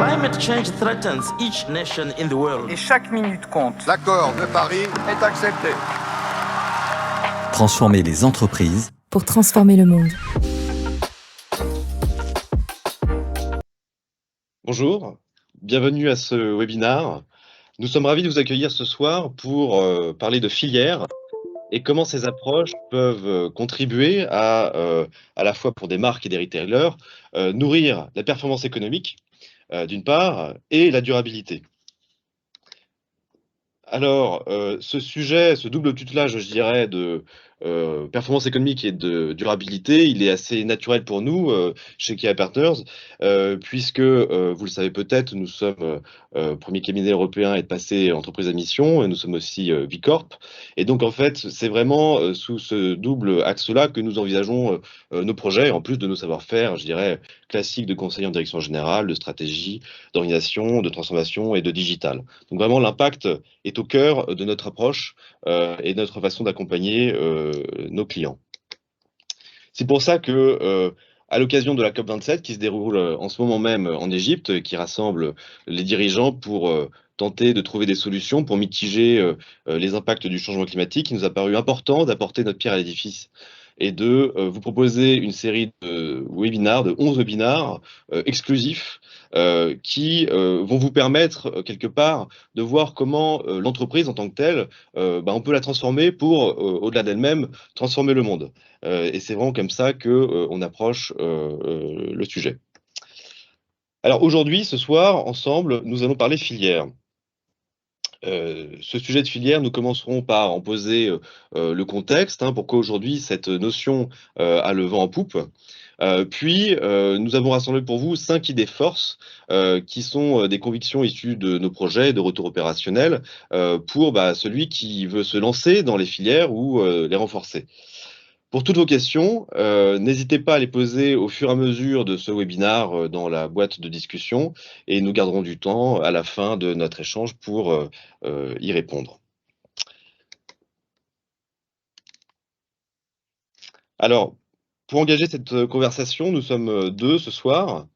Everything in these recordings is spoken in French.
Climate change threatens each nation in the world. Et chaque minute compte. L'accord de Paris est accepté. Transformer les entreprises pour transformer le monde. Bonjour, bienvenue à ce webinaire. Nous sommes ravis de vous accueillir ce soir pour parler de filières et comment ces approches peuvent contribuer à la fois pour des marques et des retailers, nourrir la performance économique d'une part et la durabilité. Alors, ce sujet, ce double tutelage, je dirais, de performance économique et de durabilité, il est assez naturel pour nous chez Kia Partners, puisque, vous le savez peut-être, nous sommes premier cabinet européen et de passer entreprise à mission, et nous sommes aussi Bicorp. Et donc, en fait, c'est vraiment sous ce double axe-là que nous envisageons nos projets, en plus de nos savoir-faire, je dirais, classiques de conseil en direction générale, de stratégie, d'organisation, de transformation et de digital. Donc, vraiment, l'impact est au cœur de notre approche et de notre façon d'accompagner nos clients. C'est pour ça que, à l'occasion de la COP27 qui se déroule en ce moment même en Égypte, qui rassemble les dirigeants pour tenter de trouver des solutions pour mitiger les impacts du changement climatique, il nous a paru important d'apporter notre pierre à l'édifice et de vous proposer une série de webinars, de 11 webinars exclusifs qui vont vous permettre quelque part de voir comment l'entreprise en tant que telle, on peut la transformer pour, au-delà d'elle-même, transformer le monde. Et c'est vraiment comme ça qu'on approche le sujet. Alors aujourd'hui, ce soir, ensemble, nous allons parler filière. Ce sujet de filière, nous commencerons par en poser le contexte, pourquoi aujourd'hui cette notion a le vent en poupe. Puis, nous avons rassemblé pour vous 5 idées forces qui sont des convictions issues de nos projets de retour opérationnel pour celui qui veut se lancer dans les filières ou les renforcer. Pour toutes vos questions, n'hésitez pas à les poser au fur et à mesure de ce webinaire dans la boîte de discussion et nous garderons du temps à la fin de notre échange pour y répondre. Alors, pour engager cette conversation, nous sommes deux ce soir.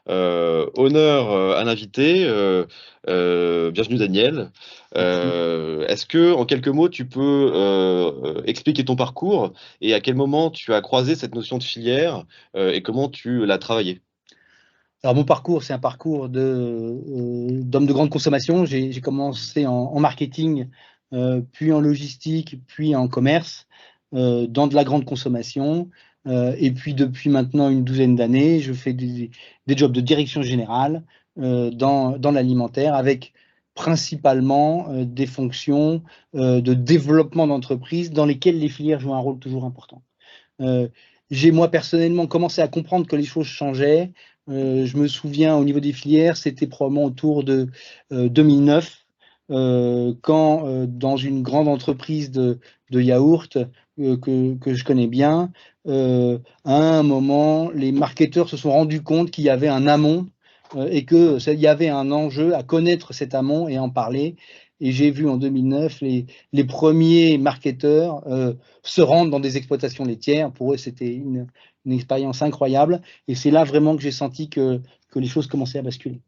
Honneur à l'invité, bienvenue Daniel. Est-ce que, en quelques mots, tu peux expliquer ton parcours et à quel moment tu as croisé cette notion de filière et comment tu l'as travaillé? Alors mon parcours, c'est un parcours d'homme de grande consommation. J'ai commencé en marketing, puis en logistique, puis en commerce, dans de la grande consommation. Et puis depuis maintenant une douzaine d'années, je fais des jobs de direction générale dans l'alimentaire, avec principalement des fonctions de développement d'entreprise dans lesquelles les filières jouent un rôle toujours important. J'ai moi personnellement commencé à comprendre que les choses changeaient. Je me souviens au niveau des filières, c'était probablement autour de 2009, quand dans une grande entreprise de yaourt que je connais bien, à un moment, les marketeurs se sont rendus compte qu'il y avait un amont et qu'il y avait un enjeu à connaître cet amont et en parler. Et j'ai vu en 2009 les premiers marketeurs se rendre dans des exploitations laitières. Pour eux, c'était une expérience incroyable. Et c'est là vraiment que j'ai senti que les choses commençaient à basculer.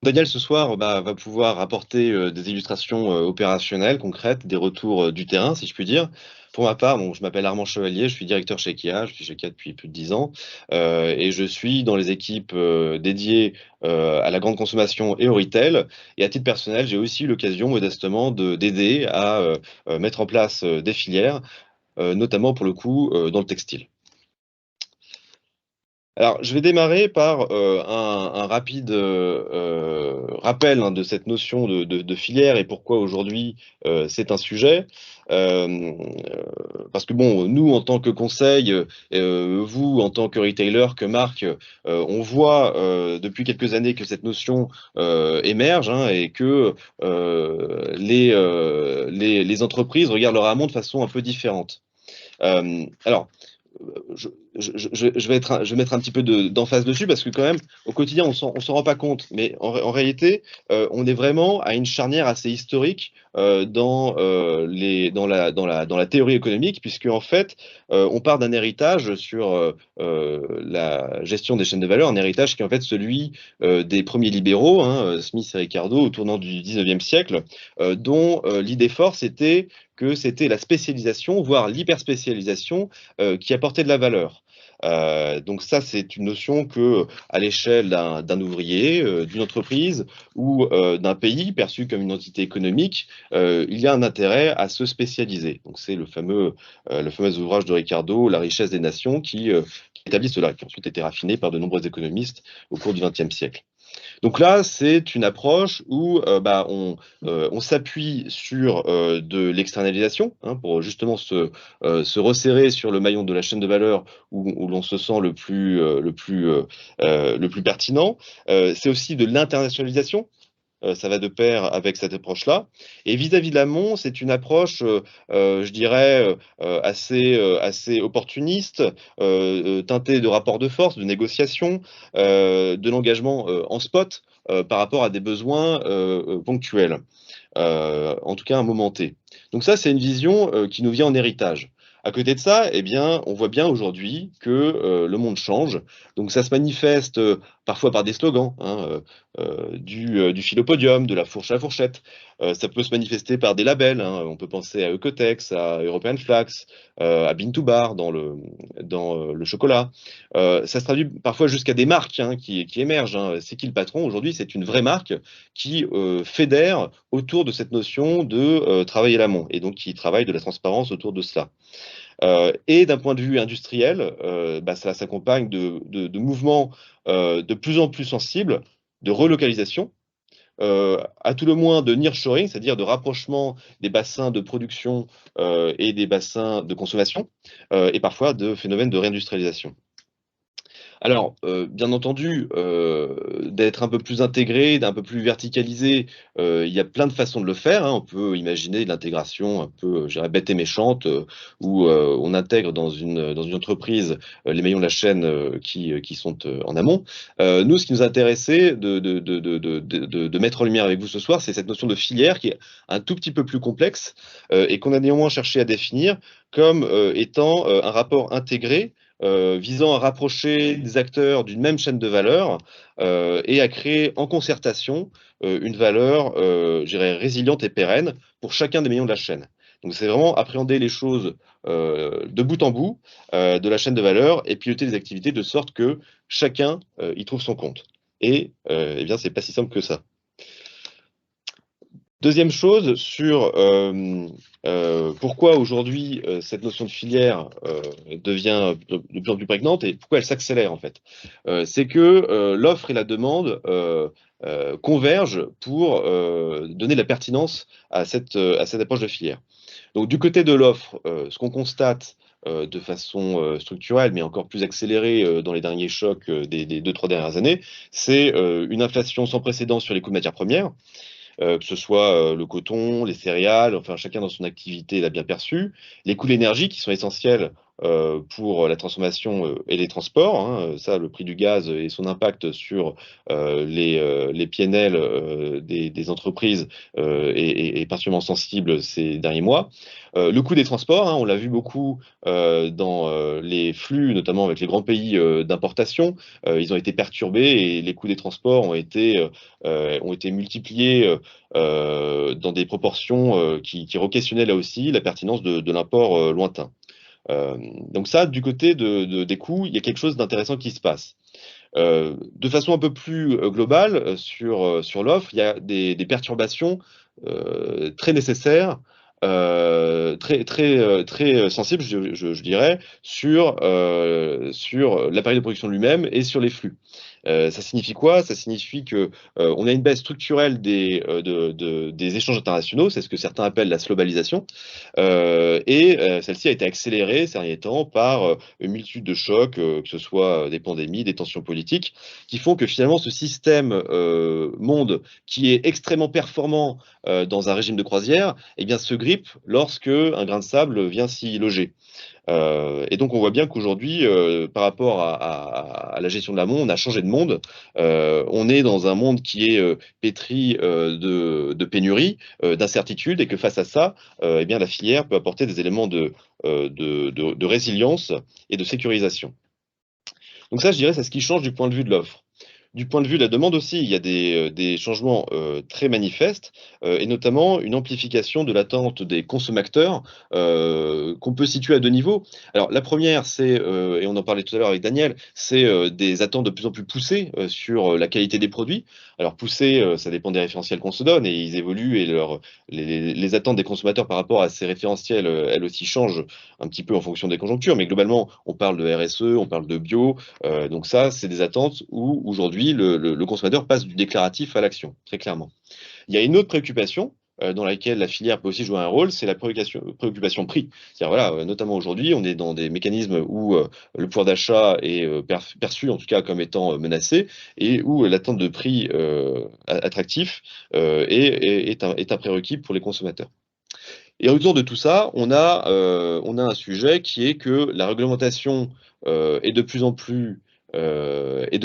Daniel, ce soir, va pouvoir apporter des illustrations opérationnelles, concrètes, des retours du terrain, si je puis dire. Pour ma part, je m'appelle Armand Chevalier, je suis directeur chez Kia, je suis chez Kia depuis plus de 10 ans, et je suis dans les équipes dédiées à la grande consommation et au retail. Et à titre personnel, j'ai aussi eu l'occasion modestement d'aider à mettre en place des filières, notamment pour le coup dans le textile. Alors, je vais démarrer par un rapide rappel de cette notion de filière et pourquoi aujourd'hui c'est un sujet. Parce que nous en tant que conseil, vous en tant que retailer, que marque, on voit depuis quelques années que cette notion émerge et que les entreprises regardent leur amont de façon un peu différente. Alors, je vais mettre un petit peu d'emphase dessus parce que quand même, au quotidien, on s'en rend pas compte. Mais en réalité, on est vraiment à une charnière assez historique dans la théorie économique, puisque en fait, on part d'un héritage sur la gestion des chaînes de valeur, un héritage qui est en fait celui des premiers libéraux, hein, Smith et Ricardo, au tournant du 19e siècle, dont l'idée force était que c'était la spécialisation, voire l'hyperspécialisation, qui apportait de la valeur. Donc ça, c'est une notion que, à l'échelle d'un ouvrier, d'une entreprise ou d'un pays perçu comme une entité économique, il y a un intérêt à se spécialiser. Donc c'est le fameux ouvrage de Ricardo, La richesse des nations, qui établit cela, qui a ensuite été raffiné par de nombreux économistes au cours du XXe siècle. Donc là, c'est une approche où on s'appuie sur de l'externalisation, hein, pour justement se resserrer sur le maillon de la chaîne de valeur où l'on se sent le plus pertinent. C'est aussi de l'internationalisation. Ça va de pair avec cette approche-là. Et vis-à-vis de l'amont, c'est une approche, je dirais, assez opportuniste, teintée de rapports de force, de négociation, de l'engagement en spot par rapport à des besoins ponctuels, en tout cas un moment T. Donc ça, c'est une vision qui nous vient en héritage. À côté de ça, eh bien, on voit bien aujourd'hui que le monde change. Donc ça se manifeste parfois par des slogans, hein, du fil au podium, de la fourche à la fourchette. Ça peut se manifester par des labels, hein. On peut penser à Eucotex, à European Flax, à Bean2Bar dans le chocolat. Ça se traduit parfois jusqu'à des marques, hein, qui émergent, hein. C'est qui le patron? Aujourd'hui, c'est une vraie marque qui fédère autour de cette notion de travail à l'amont et donc qui travaille de la transparence autour de cela. Et d'un point de vue industriel, ça s'accompagne de mouvements de plus en plus sensibles, de relocalisation, à tout le moins de nearshoring, c'est-à-dire de rapprochement des bassins de production et des bassins de consommation, et parfois de phénomènes de réindustrialisation. Alors, bien entendu, d'être un peu plus intégré, d'un peu plus verticalisé, il y a plein de façons de le faire, hein. On peut imaginer de l'intégration un peu, je dirais, bête et méchante, où on intègre dans une entreprise les maillons de la chaîne qui sont en amont. Nous, ce qui nous a intéressé de mettre en lumière avec vous ce soir, c'est cette notion de filière qui est un tout petit peu plus complexe et qu'on a néanmoins cherché à définir comme étant un rapport intégré visant à rapprocher des acteurs d'une même chaîne de valeur et à créer en concertation une valeur, je dirais, résiliente et pérenne pour chacun des maillons de la chaîne. Donc c'est vraiment appréhender les choses de bout en bout de la chaîne de valeur et piloter les activités de sorte que chacun y trouve son compte. Et eh bien, c'est pas si simple que ça. Deuxième chose sur pourquoi aujourd'hui cette notion de filière devient de plus en plus prégnante et pourquoi elle s'accélère en fait. C'est que l'offre et la demande convergent pour donner de la pertinence à cette approche de filière. Donc du côté de l'offre, ce qu'on constate de façon structurelle, mais encore plus accélérée dans les derniers chocs des 2-3 dernières années, c'est une inflation sans précédent sur les coûts de matières premières. Que ce soit le coton, les céréales, enfin chacun dans son activité l'a bien perçu. Les coûts de l'énergie qui sont essentiels pour la transformation et les transports, hein. Ça, le prix du gaz et son impact sur les PNL des entreprises est particulièrement sensible ces derniers mois. Le coût des transports, hein, on l'a vu beaucoup dans les flux, notamment avec les grands pays d'importation. Ils ont été perturbés et les coûts des transports ont été multipliés dans des proportions qui re-questionnaient là aussi la pertinence de l'import lointain. Donc ça, du côté des coûts, il y a quelque chose d'intéressant qui se passe. De façon un peu plus globale sur l'offre, il y a des perturbations très nécessaires, très sensibles, je dirais, sur l'appareil de production lui-même et sur les flux. Ça signifie quoi? Ça signifie que on a une baisse structurelle des échanges internationaux, c'est ce que certains appellent la globalisation, et celle-ci a été accélérée ces derniers temps par une multitude de chocs, que ce soit des pandémies, des tensions politiques, qui font que finalement ce système monde qui est extrêmement performant dans un régime de croisière, eh bien, se grille grippe lorsque un grain de sable vient s'y loger. Et donc on voit bien qu'aujourd'hui, par rapport à la gestion de l'amont, on a changé de monde. On est dans un monde qui est pétri de pénurie, d'incertitude, et que face à ça, eh bien, la filière peut apporter des éléments de résilience et de sécurisation. Donc ça, je dirais, c'est ce qui change du point de vue de l'offre. Du point de vue de la demande aussi, il y a des changements très manifestes, et notamment une amplification de l'attente des consommateurs qu'on peut situer à deux niveaux. Alors la première, c'est, et on en parlait tout à l'heure avec Daniel, c'est des attentes de plus en plus poussées sur la qualité des produits. Alors poussées, ça dépend des référentiels qu'on se donne, et ils évoluent, et les attentes des consommateurs par rapport à ces référentiels, elles aussi changent un petit peu en fonction des conjonctures, mais globalement, on parle de RSE, on parle de bio, donc ça, c'est des attentes où aujourd'hui, le consommateur passe du déclaratif à l'action, très clairement. Il y a une autre préoccupation dans laquelle la filière peut aussi jouer un rôle, c'est la préoccupation prix. C'est-à-dire, voilà, notamment aujourd'hui, on est dans des mécanismes où le pouvoir d'achat est perçu, en tout cas, comme étant menacé, et où l'attente de prix attractif est un prérequis pour les consommateurs. Et autour de tout ça, on a un sujet qui est que la réglementation est de plus en plus j'allais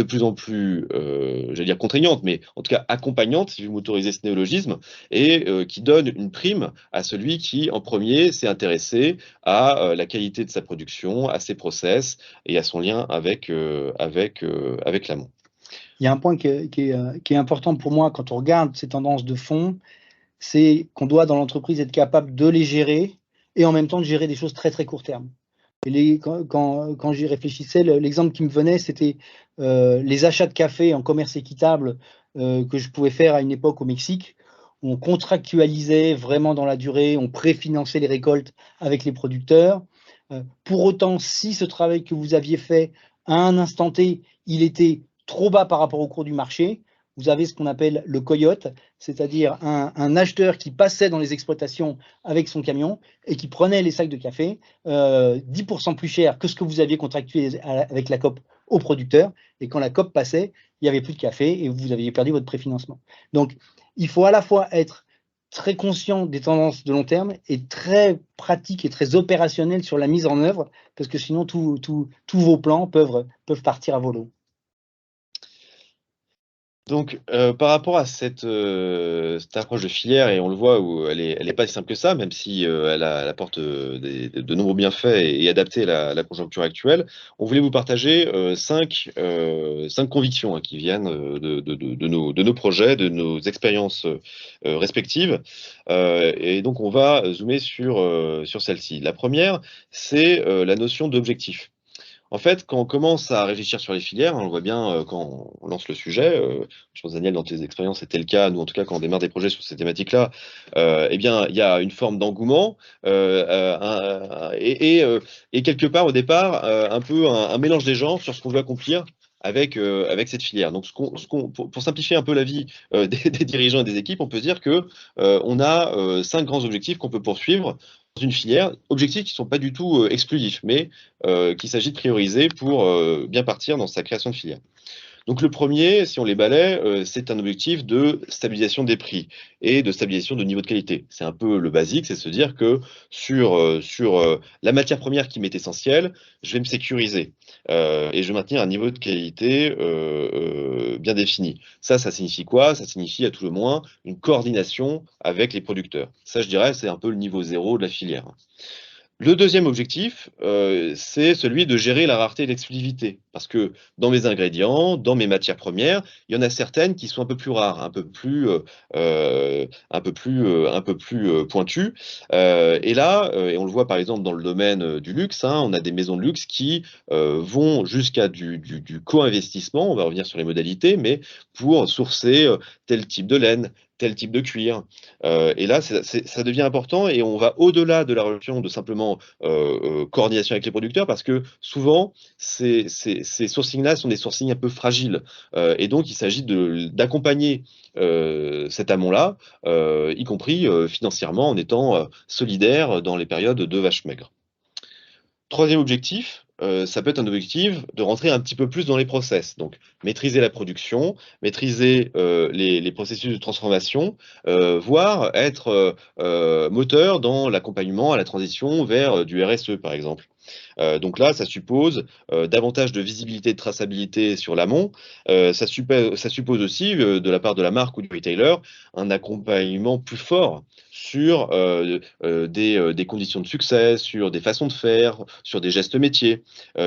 dire contraignante, mais en tout cas accompagnante, si vous m'autorisez ce néologisme, et qui donne une prime à celui qui, en premier, s'est intéressé à la qualité de sa production, à ses process et à son lien avec l'amont. Il y a un point qui est important pour moi quand on regarde ces tendances de fond, c'est qu'on doit dans l'entreprise être capable de les gérer et en même temps de gérer des choses très très court terme. Et quand j'y réfléchissais, l'exemple qui me venait, c'était les achats de café en commerce équitable que je pouvais faire à une époque au Mexique. On contractualisait vraiment dans la durée, on préfinançait les récoltes avec les producteurs. Pour autant, si ce travail que vous aviez fait à un instant T, il était trop bas par rapport au cours du marché, vous avez ce qu'on appelle le coyote, c'est-à-dire un acheteur qui passait dans les exploitations avec son camion et qui prenait les sacs de café 10% plus cher que ce que vous aviez contractué avec la COP au producteur. Et quand la COP passait, il n'y avait plus de café et vous aviez perdu votre préfinancement. Donc, il faut à la fois être très conscient des tendances de long terme et très pratique et très opérationnel sur la mise en œuvre, parce que sinon, tous vos plans peuvent partir à volo. Donc, par rapport à cette approche de filière, et on le voit où elle est pas si simple que ça, même si elle apporte de nombreux bienfaits et est adaptée à la conjoncture actuelle, on voulait vous partager cinq convictions hein, qui viennent de nos projets, de nos expériences respectives. Et donc, on va zoomer sur celle-ci. La première, c'est la notion d'objectif. En fait, quand on commence à réfléchir sur les filières, on le voit bien quand on lance le sujet, je pense Daniel, dans tes expériences, c'était le cas, nous en tout cas quand on démarre des projets sur ces thématiques-là, eh bien il y a une forme d'engouement et quelque part au départ un peu un mélange des genres sur ce qu'on veut accomplir avec cette filière. Donc pour simplifier un peu la vie des dirigeants et des équipes, on peut se dire que on a 5 grands objectifs qu'on peut poursuivre dans une filière, objectifs qui ne sont pas du tout exclusifs, mais qu'il s'agit de prioriser pour bien partir dans sa création de filière. Donc le premier, si on les balaie, c'est un objectif de stabilisation des prix et de stabilisation de niveau de qualité. C'est un peu le basique, c'est se dire que sur la matière première qui m'est essentielle, je vais me sécuriser et je vais maintenir un niveau de qualité bien défini. Ça signifie quoi? Ça signifie à tout le moins une coordination avec les producteurs. Ça, je dirais, c'est un peu le niveau zéro de la filière. Le deuxième objectif, c'est celui de gérer la rareté et l'exclusivité. Parce que dans mes ingrédients, dans mes matières premières, il y en a certaines qui sont un peu plus rares, un peu plus pointues. Et là, et on le voit par exemple dans le domaine du luxe, hein, on a des maisons de luxe qui vont jusqu'à du co-investissement, on va revenir sur les modalités, mais pour sourcer tel type de laine, tel type de cuir. Et là, ça devient important et on va au-delà de la relation de simplement coordination avec les producteurs parce que souvent, ces sourcings-là sont des sourcings un peu fragiles. Et donc, il s'agit d'accompagner cet amont-là, y compris financièrement en étant solidaire dans les périodes de vache maigre. Troisième objectif, ça peut être un objectif de rentrer un petit peu plus dans les process. Donc, maîtriser la production, maîtriser les processus de transformation, voire être moteur dans l'accompagnement à la transition vers du RSE, par exemple. Donc là, ça suppose davantage de visibilité et de traçabilité sur l'amont. Ça suppose aussi, de la part de la marque ou du retailer, un accompagnement plus fort sur des conditions de succès, sur des façons de faire, sur des gestes métiers.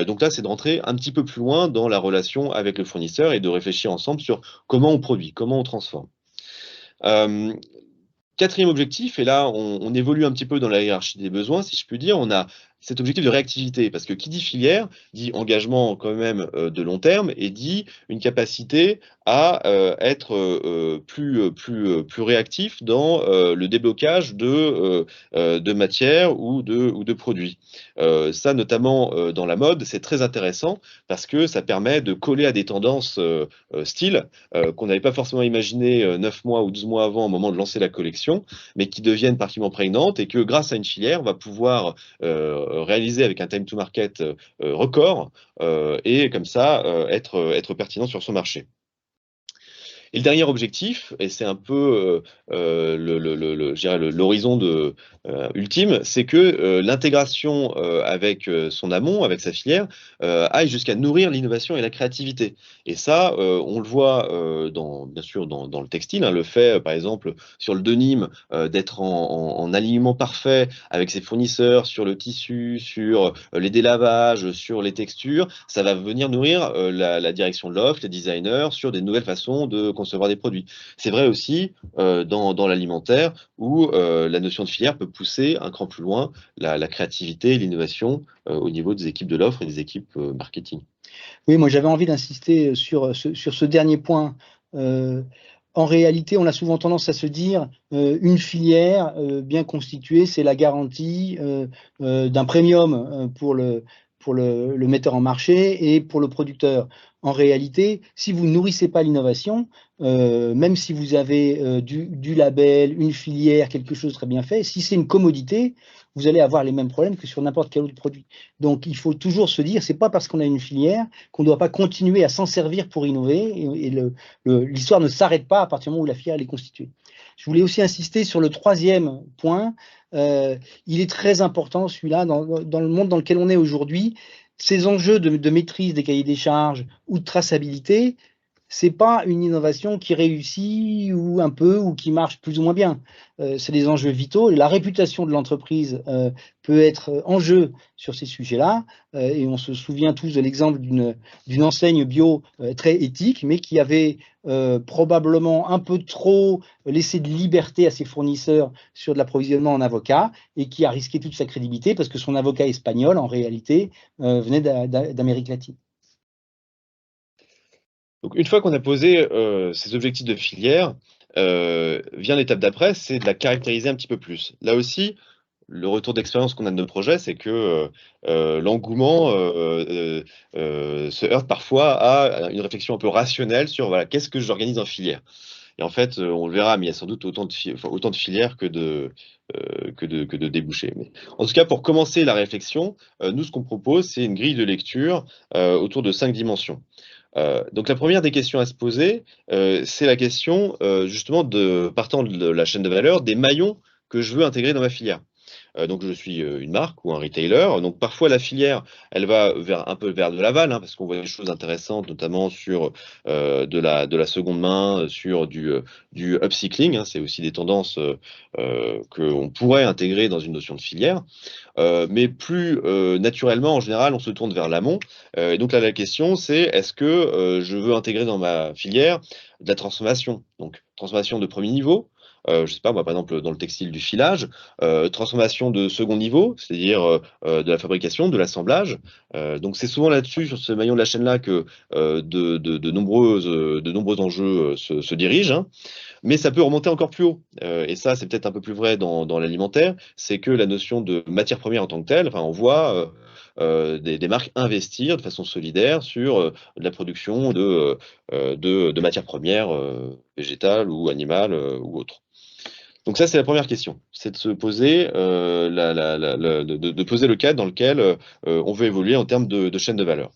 Donc là, c'est de rentrer un petit peu plus loin dans la relation avec le fournisseur et de réfléchir ensemble sur comment on produit, comment on transforme. Euh, Quatrième objectif, et là on évolue un petit peu dans la hiérarchie des besoins, si je puis dire, on a cet objectif de réactivité, parce que qui dit filière, dit engagement quand même de long terme, et dit une capacité à être plus réactif dans le déblocage de matières ou de produits. Ça, notamment dans la mode, c'est très intéressant, parce que ça permet de coller à des tendances style qu'on n'avait pas forcément imaginé 9 mois ou 12 mois avant, au moment de lancer la collection, mais qui deviennent particulièrement prégnantes et que grâce à une filière, on va pouvoir réaliser avec un time to market record et comme ça être pertinent sur son marché. Et le dernier objectif, et c'est un peu l'horizon ultime, c'est que l'intégration avec son amont, avec sa filière, aille jusqu'à nourrir l'innovation et la créativité. Et ça, on le voit bien sûr dans le textile, hein, le fait, par exemple, sur le denim, d'être en alignement parfait avec ses fournisseurs sur le tissu, sur les délavages, sur les textures, ça va venir nourrir la direction de l'offre, les designers, sur des nouvelles façons de concevoir des produits. C'est vrai aussi dans l'alimentaire où la notion de filière peut pousser un cran plus loin la créativité et l'innovation au niveau des équipes de l'offre et des équipes marketing. Oui, moi j'avais envie d'insister sur ce dernier point. En réalité, on a souvent tendance à se dire une filière bien constituée, c'est la garantie d'un premium pour le metteur en marché et pour le producteur. En réalité, si vous ne nourrissez pas l'innovation, même si vous avez du label, une filière, quelque chose de très bien fait, si c'est une commodité, vous allez avoir les mêmes problèmes que sur n'importe quel autre produit. Donc, il faut toujours se dire, c'est pas parce qu'on a une filière qu'on ne doit pas continuer à s'en servir pour innover, et l'histoire ne s'arrête pas à partir du moment où la filière est constituée. Je voulais aussi insister sur le troisième point. Il est très important, celui-là, dans le monde dans lequel on est aujourd'hui. Ces enjeux de maîtrise des cahiers des charges ou de traçabilité, c'est pas une innovation qui réussit ou un peu ou qui marche plus ou moins bien. C'est des enjeux vitaux. La réputation de l'entreprise peut être en jeu sur ces sujets-là. Et on se souvient tous de l'exemple d'une enseigne bio très éthique, mais qui avait probablement un peu trop laissé de liberté à ses fournisseurs sur de l'approvisionnement en avocat et qui a risqué toute sa crédibilité parce que son avocat espagnol, en réalité, venait d'Amérique latine. Donc, une fois qu'on a posé ces objectifs de filière, vient l'étape d'après, c'est de la caractériser un petit peu plus. Là aussi, le retour d'expérience qu'on a de nos projets, c'est que l'engouement se heurte parfois à une réflexion un peu rationnelle sur voilà, qu'est-ce que j'organise en filière. Et en fait, on le verra, mais il y a sans doute autant de filières que de débouchés. Mais en tout cas, pour commencer la réflexion, nous, ce qu'on propose, c'est une grille de lecture autour de 5 dimensions. Donc la première des questions à se poser, c'est la question justement partant de la chaîne de valeur, des maillons que je veux intégrer dans ma filière. Donc je suis une marque ou un retailer, donc parfois la filière, elle va un peu vers de l'aval, hein, parce qu'on voit des choses intéressantes, notamment sur de la seconde main, sur du upcycling, hein, c'est aussi des tendances qu'on pourrait intégrer dans une notion de filière. Mais plus naturellement, en général, on se tourne vers l'amont. Et donc là, la question, c'est est-ce que je veux intégrer dans ma filière de la transformation, donc transformation de premier niveau, je sais pas moi, par exemple dans le textile du filage, transformation de second niveau, c'est-à-dire de la fabrication, de l'assemblage. Donc c'est souvent là-dessus, sur ce maillon de la chaîne-là, que de nombreux enjeux se dirigent, hein. Mais ça peut remonter encore plus haut. Et ça, c'est peut-être un peu plus vrai dans l'alimentaire, c'est que la notion de matière première en tant que telle, enfin, on voit des marques investir de façon solidaire sur la production de matières premières végétales ou animales ou autres. Donc ça, c'est la première question, c'est de se poser, de poser le cadre dans lequel on veut évoluer en termes de chaîne de valeur.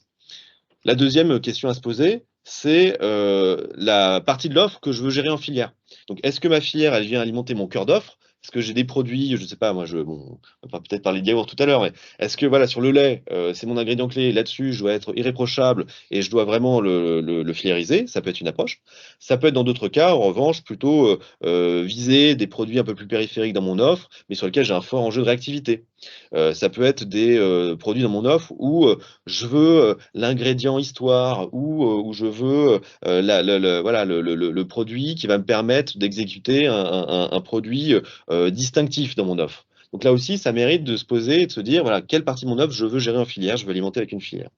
La deuxième question à se poser, c'est la partie de l'offre que je veux gérer en filière. Donc, est-ce que ma filière, elle vient alimenter mon cœur d'offre? Est-ce que j'ai des produits, je ne sais pas, moi, on va peut-être parler de yaourt tout à l'heure, mais est-ce que voilà, sur le lait, c'est mon ingrédient clé, là-dessus, je dois être irréprochable et je dois vraiment le filiériser? Ça peut être une approche. Ça peut être dans d'autres cas, en revanche, plutôt viser des produits un peu plus périphériques dans mon offre, mais sur lesquels j'ai un fort enjeu de réactivité. Ça peut être des produits dans mon offre où je veux l'ingrédient histoire, où je veux voilà, le produit qui va me permettre d'exécuter un produit distinctif dans mon offre. Donc là aussi, ça mérite de se poser et de se dire, voilà, quelle partie de mon offre je veux gérer en filière, je veux alimenter avec une filière.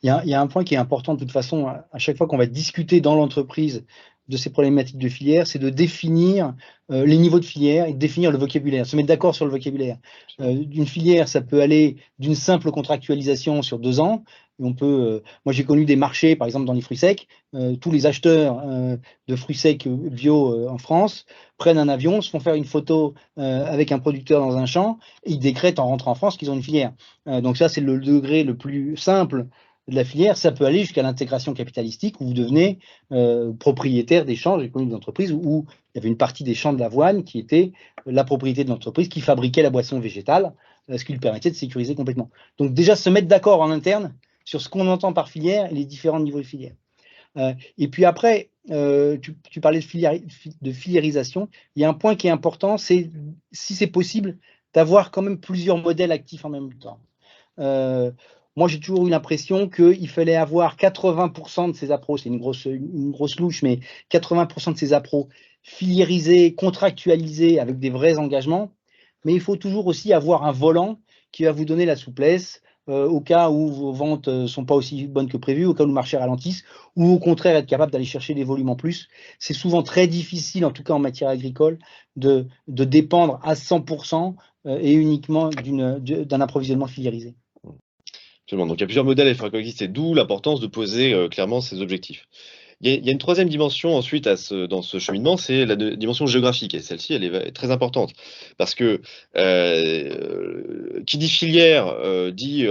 Il y a un point qui est important de toute façon, à chaque fois qu'on va discuter dans l'entreprise de ces problématiques de filière, c'est de définir les niveaux de filière et de définir le vocabulaire, se mettre d'accord sur le vocabulaire. D'une filière, ça peut aller d'une simple contractualisation sur 2 ans. Et on peut, moi, j'ai connu des marchés, par exemple dans les fruits secs, tous les acheteurs de fruits secs bio en France prennent un avion, se font faire une photo avec un producteur dans un champ, et ils décrètent en rentrant en France qu'ils ont une filière. Donc ça, c'est le degré le plus simple de la filière. Ça peut aller jusqu'à l'intégration capitalistique où vous devenez propriétaire des champs. J'ai connu des entreprises où il y avait une partie des champs de l'avoine qui était la propriété de l'entreprise qui fabriquait la boisson végétale, ce qui lui permettait de sécuriser complètement. Donc déjà se mettre d'accord en interne sur ce qu'on entend par filière et les différents niveaux de filière. Et puis après, tu parlais de filiérisation. Il y a un point qui est important, c'est si c'est possible d'avoir quand même plusieurs modèles actifs en même temps. Moi, j'ai toujours eu l'impression qu'il fallait avoir 80% de ces appros, c'est une grosse louche, mais 80% de ces appros filiérisés, contractualisés avec des vrais engagements. Mais il faut toujours aussi avoir un volant qui va vous donner la souplesse au cas où vos ventes ne sont pas aussi bonnes que prévu, au cas où le marché ralentisse, ou au contraire être capable d'aller chercher des volumes en plus. C'est souvent très difficile, en tout cas en matière agricole, de dépendre à 100% et uniquement d'un approvisionnement filiérisé. Absolument. Donc il y a plusieurs modèles à faire coexister, d'où l'importance de poser clairement ces objectifs. Il y a une troisième dimension ensuite dans ce cheminement, c'est la dimension géographique. Et celle-ci, elle est très importante. Parce que qui dit filière dit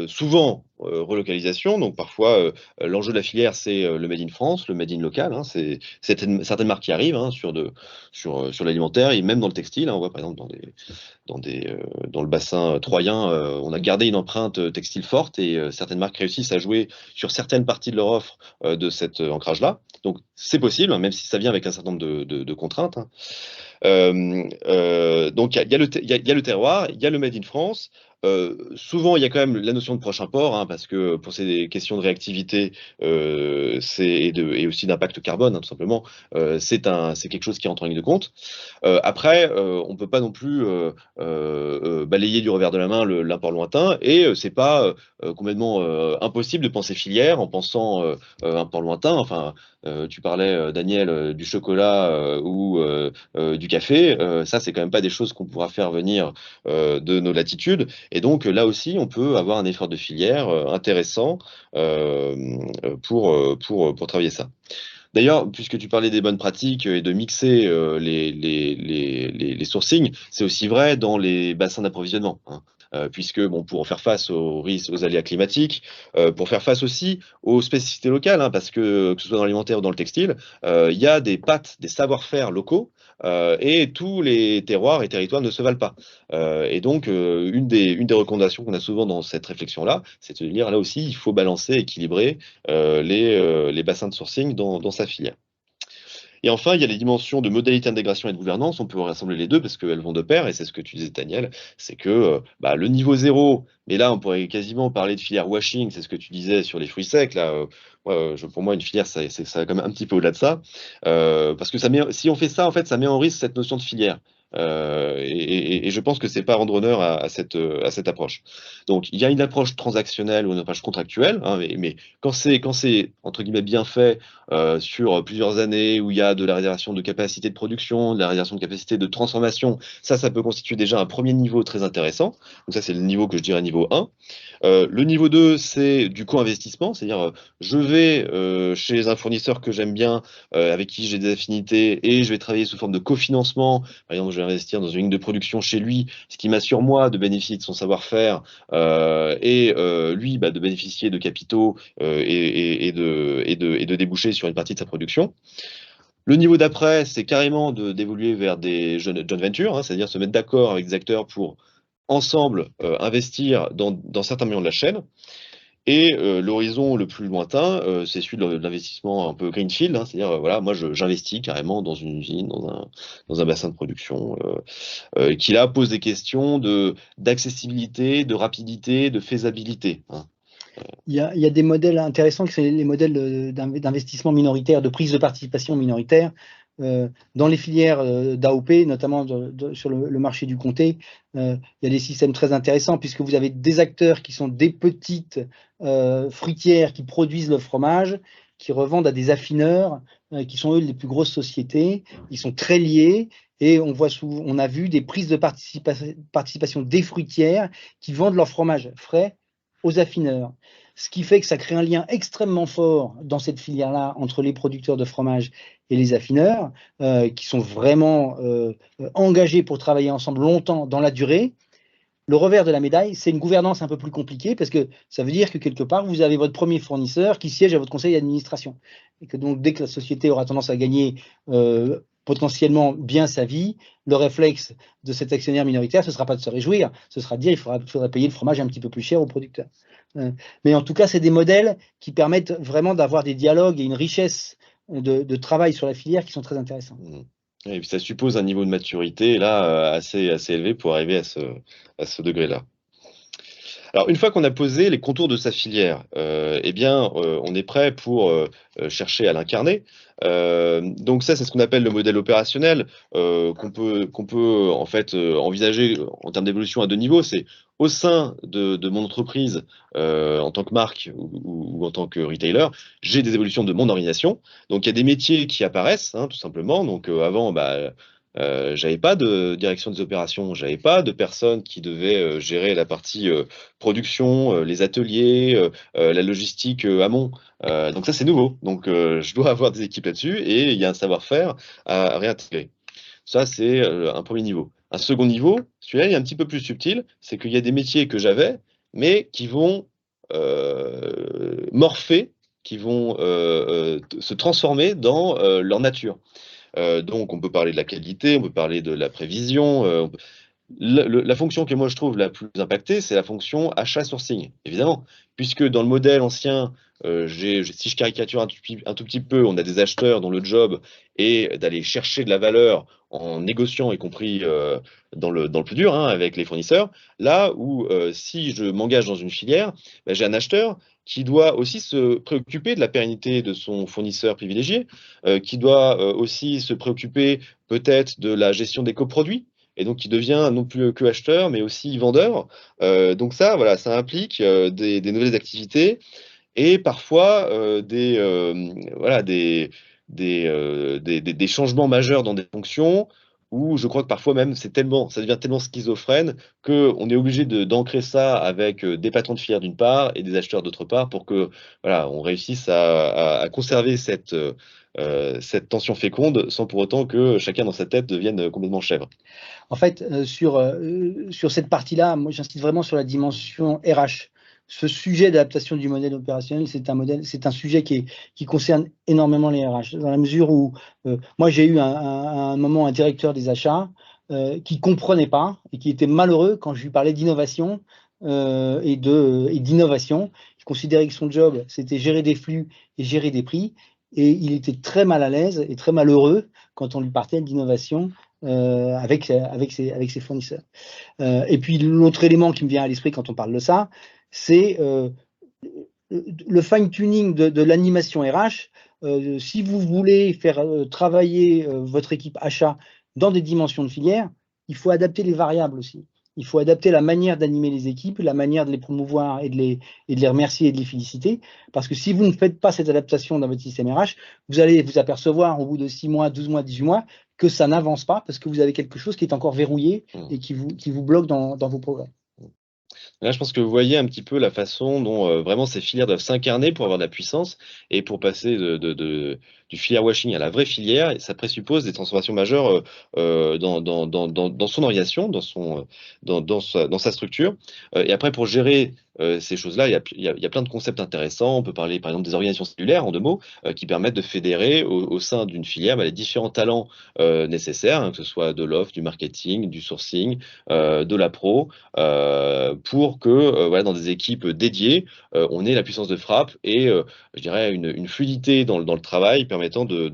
souvent relocalisation. Donc parfois, l'enjeu de la filière, c'est le Made in France, le Made in local. Hein, c'est certaines marques qui arrivent hein, sur l'alimentaire et même dans le textile. Hein, on voit par exemple dans le bassin troyen, on a gardé une empreinte textile forte et certaines marques réussissent à jouer sur certaines parties de leur offre de cet ancrage-là. Donc c'est possible, hein, même si ça vient avec un certain nombre de contraintes. Hein. Donc il y a le terroir, il y a le Made in France. Souvent, il y a quand même la notion de proche import, hein, parce que pour ces questions de réactivité et aussi d'impact carbone, hein, tout simplement, c'est quelque chose qui rentre en ligne de compte. Après, on ne peut pas non plus balayer du revers de la main l'import lointain, et c'est pas complètement impossible de penser filière en pensant import lointain. Enfin, tu parlais, Daniel, du chocolat ou du café. Ça, c'est quand même pas des choses qu'on pourra faire venir de nos latitudes. Et donc là aussi, on peut avoir un effort de filière intéressant pour travailler ça. D'ailleurs, puisque tu parlais des bonnes pratiques et de mixer les sourcings, c'est aussi vrai dans les bassins d'approvisionnement. Hein. Puisque pour faire face aux risques, aux aléas climatiques, pour faire face aussi aux spécificités locales, hein, parce que ce soit dans l'alimentaire ou dans le textile, il y a des pattes, des savoir-faire locaux, et tous les terroirs et territoires ne se valent pas. Et donc, une des recommandations qu'on a souvent dans cette réflexion-là, c'est de dire là aussi, il faut balancer, équilibrer les bassins de sourcing dans sa filière. Et enfin, il y a les dimensions de modalité d'intégration et de gouvernance. On peut rassembler les deux parce qu'elles vont de pair, et c'est ce que tu disais, Daniel, c'est que le niveau 0, mais là, on pourrait quasiment parler de filière washing, c'est ce que tu disais sur les fruits secs. Là, pour moi, une filière, ça va quand même un petit peu au-delà de ça. Parce que si on fait ça, en fait, ça met en risque cette notion de filière. Et je pense que c'est pas rendre honneur à cette approche. Donc, il y a une approche transactionnelle ou une approche contractuelle, hein, mais quand c'est entre guillemets bien fait sur plusieurs années, où il y a de la réalisation de capacité de production, de la réalisation de capacité de transformation, ça peut constituer déjà un premier niveau très intéressant. Donc ça, c'est le niveau que je dirais niveau 1. Le niveau 2, c'est du co-investissement, c'est-à-dire je vais chez un fournisseur que j'aime bien, avec qui j'ai des affinités, et je vais travailler sous forme de cofinancement. Par exemple, je vais investir dans une ligne de production chez lui, ce qui m'assure moi de bénéficier de son savoir-faire et lui de bénéficier de capitaux et de déboucher sur une partie de sa production. Le niveau d'après, c'est carrément d'évoluer vers des joint ventures, hein, c'est-à-dire se mettre d'accord avec des acteurs pour ensemble investir dans certains maillons de la chaîne. Et l'horizon le plus lointain, c'est celui de l'investissement un peu greenfield, hein, c'est-à-dire voilà, moi j'investis carrément dans une usine, dans un bassin de production, qui là pose des questions d'accessibilité, de rapidité, de faisabilité, hein. Il y a des modèles intéressants, que c'est les modèles d'investissement minoritaire, de prise de participation minoritaire. Dans les filières d'AOP, notamment sur le marché du comté, il y a des systèmes très intéressants, puisque vous avez des acteurs qui sont des petites fruitières qui produisent le fromage, qui revendent à des affineurs, qui sont eux les plus grosses sociétés. Ils sont très liés, et on a vu des prises de participation des fruitières qui vendent leur fromage frais aux affineurs. Ce qui fait que ça crée un lien extrêmement fort dans cette filière-là entre les producteurs de fromage et les affineurs, qui sont vraiment engagés pour travailler ensemble longtemps dans la durée. Le revers de la médaille, c'est une gouvernance un peu plus compliquée, parce que ça veut dire que quelque part, vous avez votre premier fournisseur qui siège à votre conseil d'administration. Et que donc, dès que la société aura tendance à gagner potentiellement bien sa vie, le réflexe de cet actionnaire minoritaire, ce ne sera pas de se réjouir, ce sera de dire qu'il faudrait payer le fromage un petit peu plus cher aux producteurs. Mais en tout cas, c'est des modèles qui permettent vraiment d'avoir des dialogues et une richesse de travail sur la filière qui sont très intéressants. Et puis ça suppose un niveau de maturité là assez élevé pour arriver à ce degré-là. Alors, une fois qu'on a posé les contours de sa filière, on est prêt pour chercher à l'incarner. Donc ça, c'est ce qu'on appelle le modèle opérationnel, qu'on peut en fait envisager en termes d'évolution à deux niveaux. C'est au sein de mon entreprise, en tant que marque ou en tant que retailer, j'ai des évolutions de mon organisation. Donc il y a des métiers qui apparaissent, hein, tout simplement. Donc avant, j'avais pas de direction des opérations, j'avais pas de personnes qui devaient gérer la partie production, les ateliers, la logistique amont. Donc ça, c'est nouveau. Donc je dois avoir des équipes là-dessus et il y a un savoir-faire à réintégrer. Ça, c'est un premier niveau. Un second niveau, celui-là, il est un petit peu plus subtil, c'est qu'il y a des métiers que j'avais, mais qui vont morpher, qui vont se transformer dans leur nature. Donc, on peut parler de la qualité, on peut parler de la prévision. La fonction que moi je trouve la plus impactée, c'est la fonction achat-sourcing, évidemment, puisque dans le modèle ancien, si je caricature un tout petit peu, on a des acheteurs dont le job est d'aller chercher de la valeur en négociant, y compris dans le plus dur, hein, avec les fournisseurs. Là où, si je m'engage dans une filière, j'ai un acheteur qui doit aussi se préoccuper de la pérennité de son fournisseur privilégié, qui doit aussi se préoccuper peut-être de la gestion des coproduits, et donc qui devient non plus que acheteur, mais aussi vendeur. Donc ça, voilà, ça implique des nouvelles activités et parfois des changements majeurs dans des fonctions où je crois que parfois même ça devient tellement schizophrène qu'on est obligé d'ancrer ça avec des patrons de filière d'une part et des acheteurs d'autre part pour que voilà, on réussisse à conserver cette tension féconde sans pour autant que chacun dans sa tête devienne complètement chèvre. En fait, sur cette partie-là, moi j'insiste vraiment sur la dimension RH. Ce sujet d'adaptation du modèle opérationnel, c'est un sujet qui concerne énormément les RH, dans la mesure où moi j'ai eu à un moment un directeur des achats qui comprenait pas et qui était malheureux quand je lui parlais d'innovation et d'innovation. Il considérait que son job, c'était gérer des flux et gérer des prix, et il était très mal à l'aise et très malheureux quand on lui parlait d'innovation avec ses fournisseurs. Et puis l'autre élément qui me vient à l'esprit quand on parle de ça, c'est le fine-tuning de l'animation RH. Si vous voulez faire travailler votre équipe achat dans des dimensions de filière, il faut adapter les variables aussi. Il faut adapter la manière d'animer les équipes, la manière de les promouvoir et de les remercier et de les féliciter. Parce que si vous ne faites pas cette adaptation dans votre système RH, vous allez vous apercevoir au bout de 6 mois, 12 mois, 18 mois, que ça n'avance pas parce que vous avez quelque chose qui est encore verrouillé et qui vous bloque dans vos progrès. Là, je pense que vous voyez un petit peu la façon dont vraiment ces filières doivent s'incarner pour avoir de la puissance et pour passer du filière washing à la vraie filière. Et ça présuppose des transformations majeures dans son organisation, dans sa structure. Et après, pour gérer ces choses-là, il y a plein de concepts intéressants. On peut parler par exemple des organisations cellulaires, en 2 mots, qui permettent de fédérer au sein d'une filière les différents talents nécessaires, hein, que ce soit de l'offre, du marketing, du sourcing, de la pro, pour que voilà, dans des équipes dédiées, on ait la puissance de frappe et je dirais une fluidité dans le travail permettant de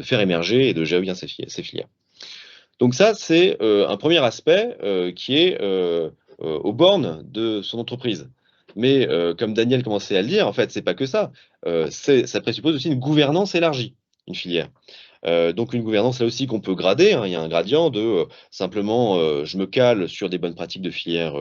faire émerger et de gérer bien ces filières. Donc ça, c'est un premier aspect qui est aux bornes de son entreprise. Mais comme Daniel commençait à le dire, en fait, c'est pas que ça. Ça présuppose aussi une gouvernance élargie, une filière. Donc une gouvernance là aussi qu'on peut grader, hein. Il y a un gradient de simplement je me cale sur des bonnes pratiques de filière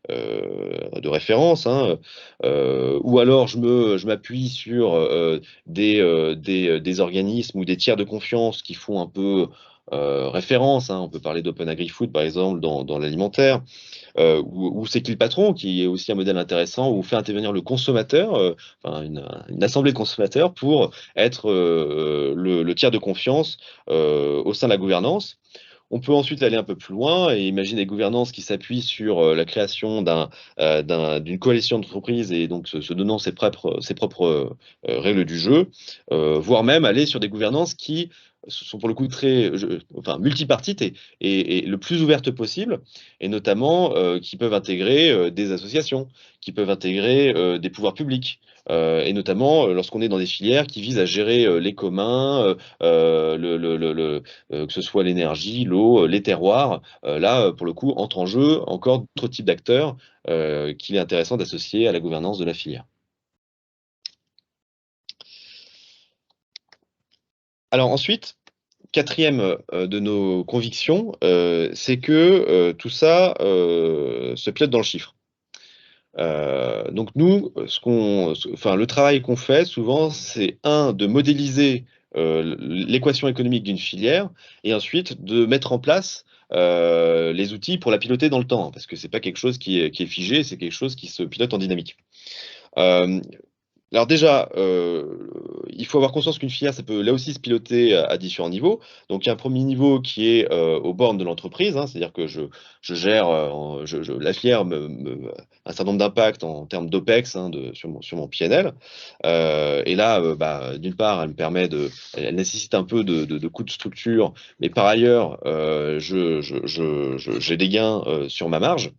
de référence, hein, ou alors je m'appuie sur des organismes ou des tiers de confiance qui font un peu référence, hein. On peut parler d'Open Agri-Food par exemple dans l'alimentaire, ou c'est qui le patron, qui est aussi un modèle intéressant, où on fait intervenir le consommateur, enfin une assemblée de consommateurs pour être le tiers de confiance au sein de la gouvernance. On peut ensuite aller un peu plus loin et imaginer des gouvernances qui s'appuient sur la création d'une coalition d'entreprises et donc se donnant ses propres règles du jeu, voire même aller sur des gouvernances qui sont pour le coup multipartites et le plus ouvertes possible, et notamment qui peuvent intégrer des associations, qui peuvent intégrer des pouvoirs publics, et notamment lorsqu'on est dans des filières qui visent à gérer les communs, que ce soit l'énergie, l'eau, les terroirs. Là, pour le coup, entrent en jeu encore d'autres types d'acteurs qu'il est intéressant d'associer à la gouvernance de la filière. Alors ensuite, quatrième de nos convictions, c'est que tout ça se pilote dans le chiffre. Donc nous, le travail qu'on fait souvent, c'est de modéliser l'équation économique d'une filière et ensuite de mettre en place les outils pour la piloter dans le temps, parce que c'est pas quelque chose qui est figé, c'est quelque chose qui se pilote en dynamique. Alors déjà, il faut avoir conscience qu'une filière, ça peut là aussi se piloter à différents niveaux. Donc il y a un premier niveau qui est aux bornes de l'entreprise, hein, c'est-à-dire que je gère la filière un certain nombre d'impacts en termes d'OPEX, hein, sur mon PNL. Et là, d'une part, elle nécessite un peu de coûts de structure, mais par ailleurs, j'ai des gains sur ma marge.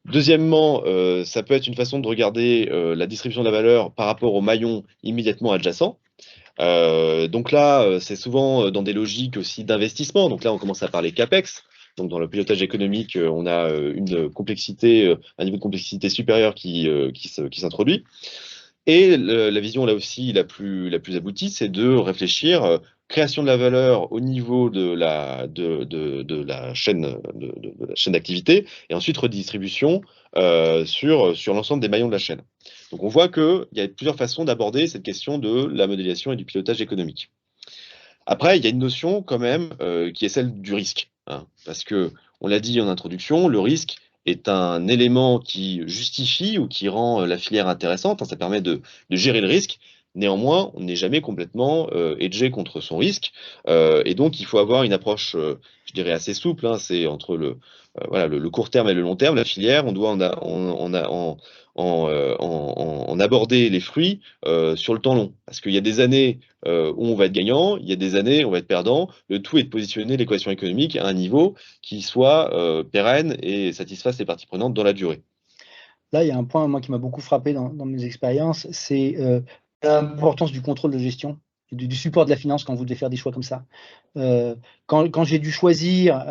Deuxièmement, ça peut être une façon de regarder la distribution de la valeur par rapport aux maillons immédiatement adjacents. Donc là, c'est souvent dans des logiques aussi d'investissement. Donc là, on commence à parler CAPEX. Donc dans le pilotage économique, on a un niveau de complexité supérieur qui s'introduit. Et la vision là aussi la plus aboutie, c'est de réfléchir création de la valeur au niveau de la chaîne d'activité et ensuite redistribution sur l'ensemble des maillons de la chaîne. Donc on voit qu'il y a plusieurs façons d'aborder cette question de la modélisation et du pilotage économique. Après, il y a une notion quand même qui est celle du risque, hein, parce que on l'a dit en introduction, le risque est un élément qui justifie ou qui rend la filière intéressante, hein, ça permet de gérer le risque. Néanmoins, on n'est jamais complètement hedgé contre son risque, et donc il faut avoir une approche, je dirais, assez souple, hein, c'est entre le court terme et le long terme. La filière, on doit en aborder les fruits sur le temps long, parce qu'il y a des années où on va être gagnant, il y a des années où on va être perdant. Le tout est de positionner l'équation économique à un niveau qui soit pérenne et satisfasse les parties prenantes dans la durée. Là, il y a un point, moi, qui m'a beaucoup frappé dans mes expériences, c'est l'importance du contrôle de gestion, du support de la finance quand vous devez faire des choix comme ça. Quand j'ai dû choisir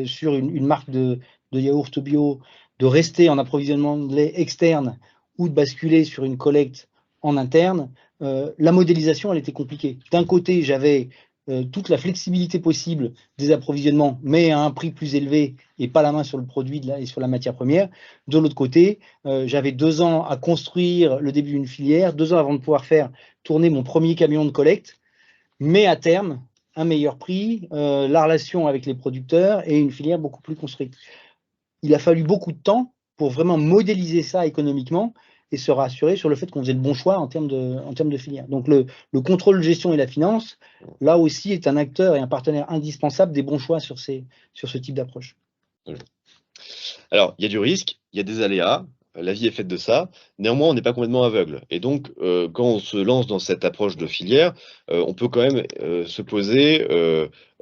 sur une marque de yaourt bio de rester en approvisionnement de lait externe ou de basculer sur une collecte en interne, la modélisation, elle était compliquée. D'un côté, j'avais toute la flexibilité possible des approvisionnements, mais à un prix plus élevé et pas la main sur le produit et sur la matière première. De l'autre côté, j'avais 2 ans à construire le début d'une filière, 2 ans avant de pouvoir faire tourner mon premier camion de collecte, mais à terme, un meilleur prix, la relation avec les producteurs et une filière beaucoup plus construite. Il a fallu beaucoup de temps pour vraiment modéliser ça économiquement et se rassurer sur le fait qu'on faisait le bon choix en termes de filière. Donc le contrôle de gestion et la finance, là aussi, est un acteur et un partenaire indispensable des bons choix sur ce type d'approche. Alors, il y a du risque, il y a des aléas, la vie est faite de ça. Néanmoins, on n'est pas complètement aveugle. Et donc, quand on se lance dans cette approche de filière, on peut quand même se poser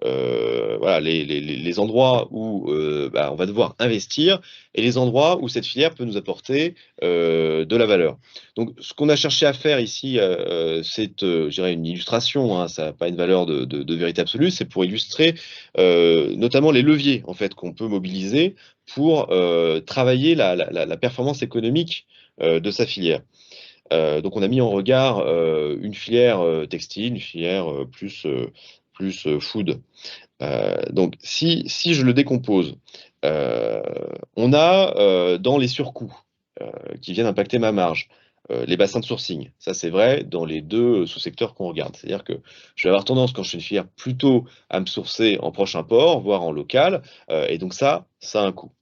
voilà, les endroits où on va devoir investir et les endroits où cette filière peut nous apporter de la valeur. Donc, ce qu'on a cherché à faire ici, c'est, je dirais, une illustration, hein, ça n'a pas une valeur de vérité absolue, c'est pour illustrer notamment les leviers en fait, qu'on peut mobiliser pour travailler la performance économique de sa filière. Donc on a mis en regard une filière textile, une filière plus food. Donc si je le décompose, on a dans les surcoûts qui viennent impacter ma marge, les bassins de sourcing, ça c'est vrai dans les 2 sous-secteurs qu'on regarde. C'est-à-dire que je vais avoir tendance, quand je fais une filière, plutôt à me sourcer en proche import, voire en local, et donc ça a un coût.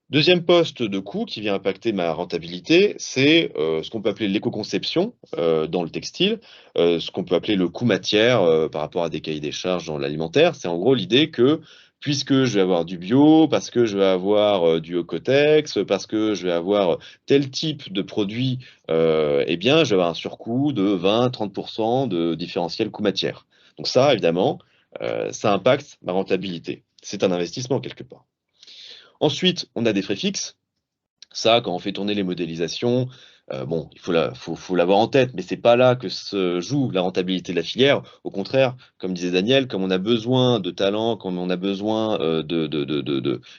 Deuxième poste de coût qui vient impacter ma rentabilité, c'est ce qu'on peut appeler l'éco-conception dans le textile, ce qu'on peut appeler le coût matière par rapport à des cahiers des charges dans l'alimentaire. C'est en gros l'idée que puisque je vais avoir du bio, parce que je vais avoir du Ocotex, parce que je vais avoir tel type de produit, eh bien, je vais avoir un surcoût de 20-30% de différentiel coût matière. Donc ça, évidemment, ça impacte ma rentabilité. C'est un investissement quelque part. Ensuite, on a des frais fixes. Ça, quand on fait tourner les modélisations, bon, il faut l'avoir en tête, mais c'est pas là que se joue la rentabilité de la filière. Au contraire, comme disait Daniel, comme on a besoin de talent, comme on a besoin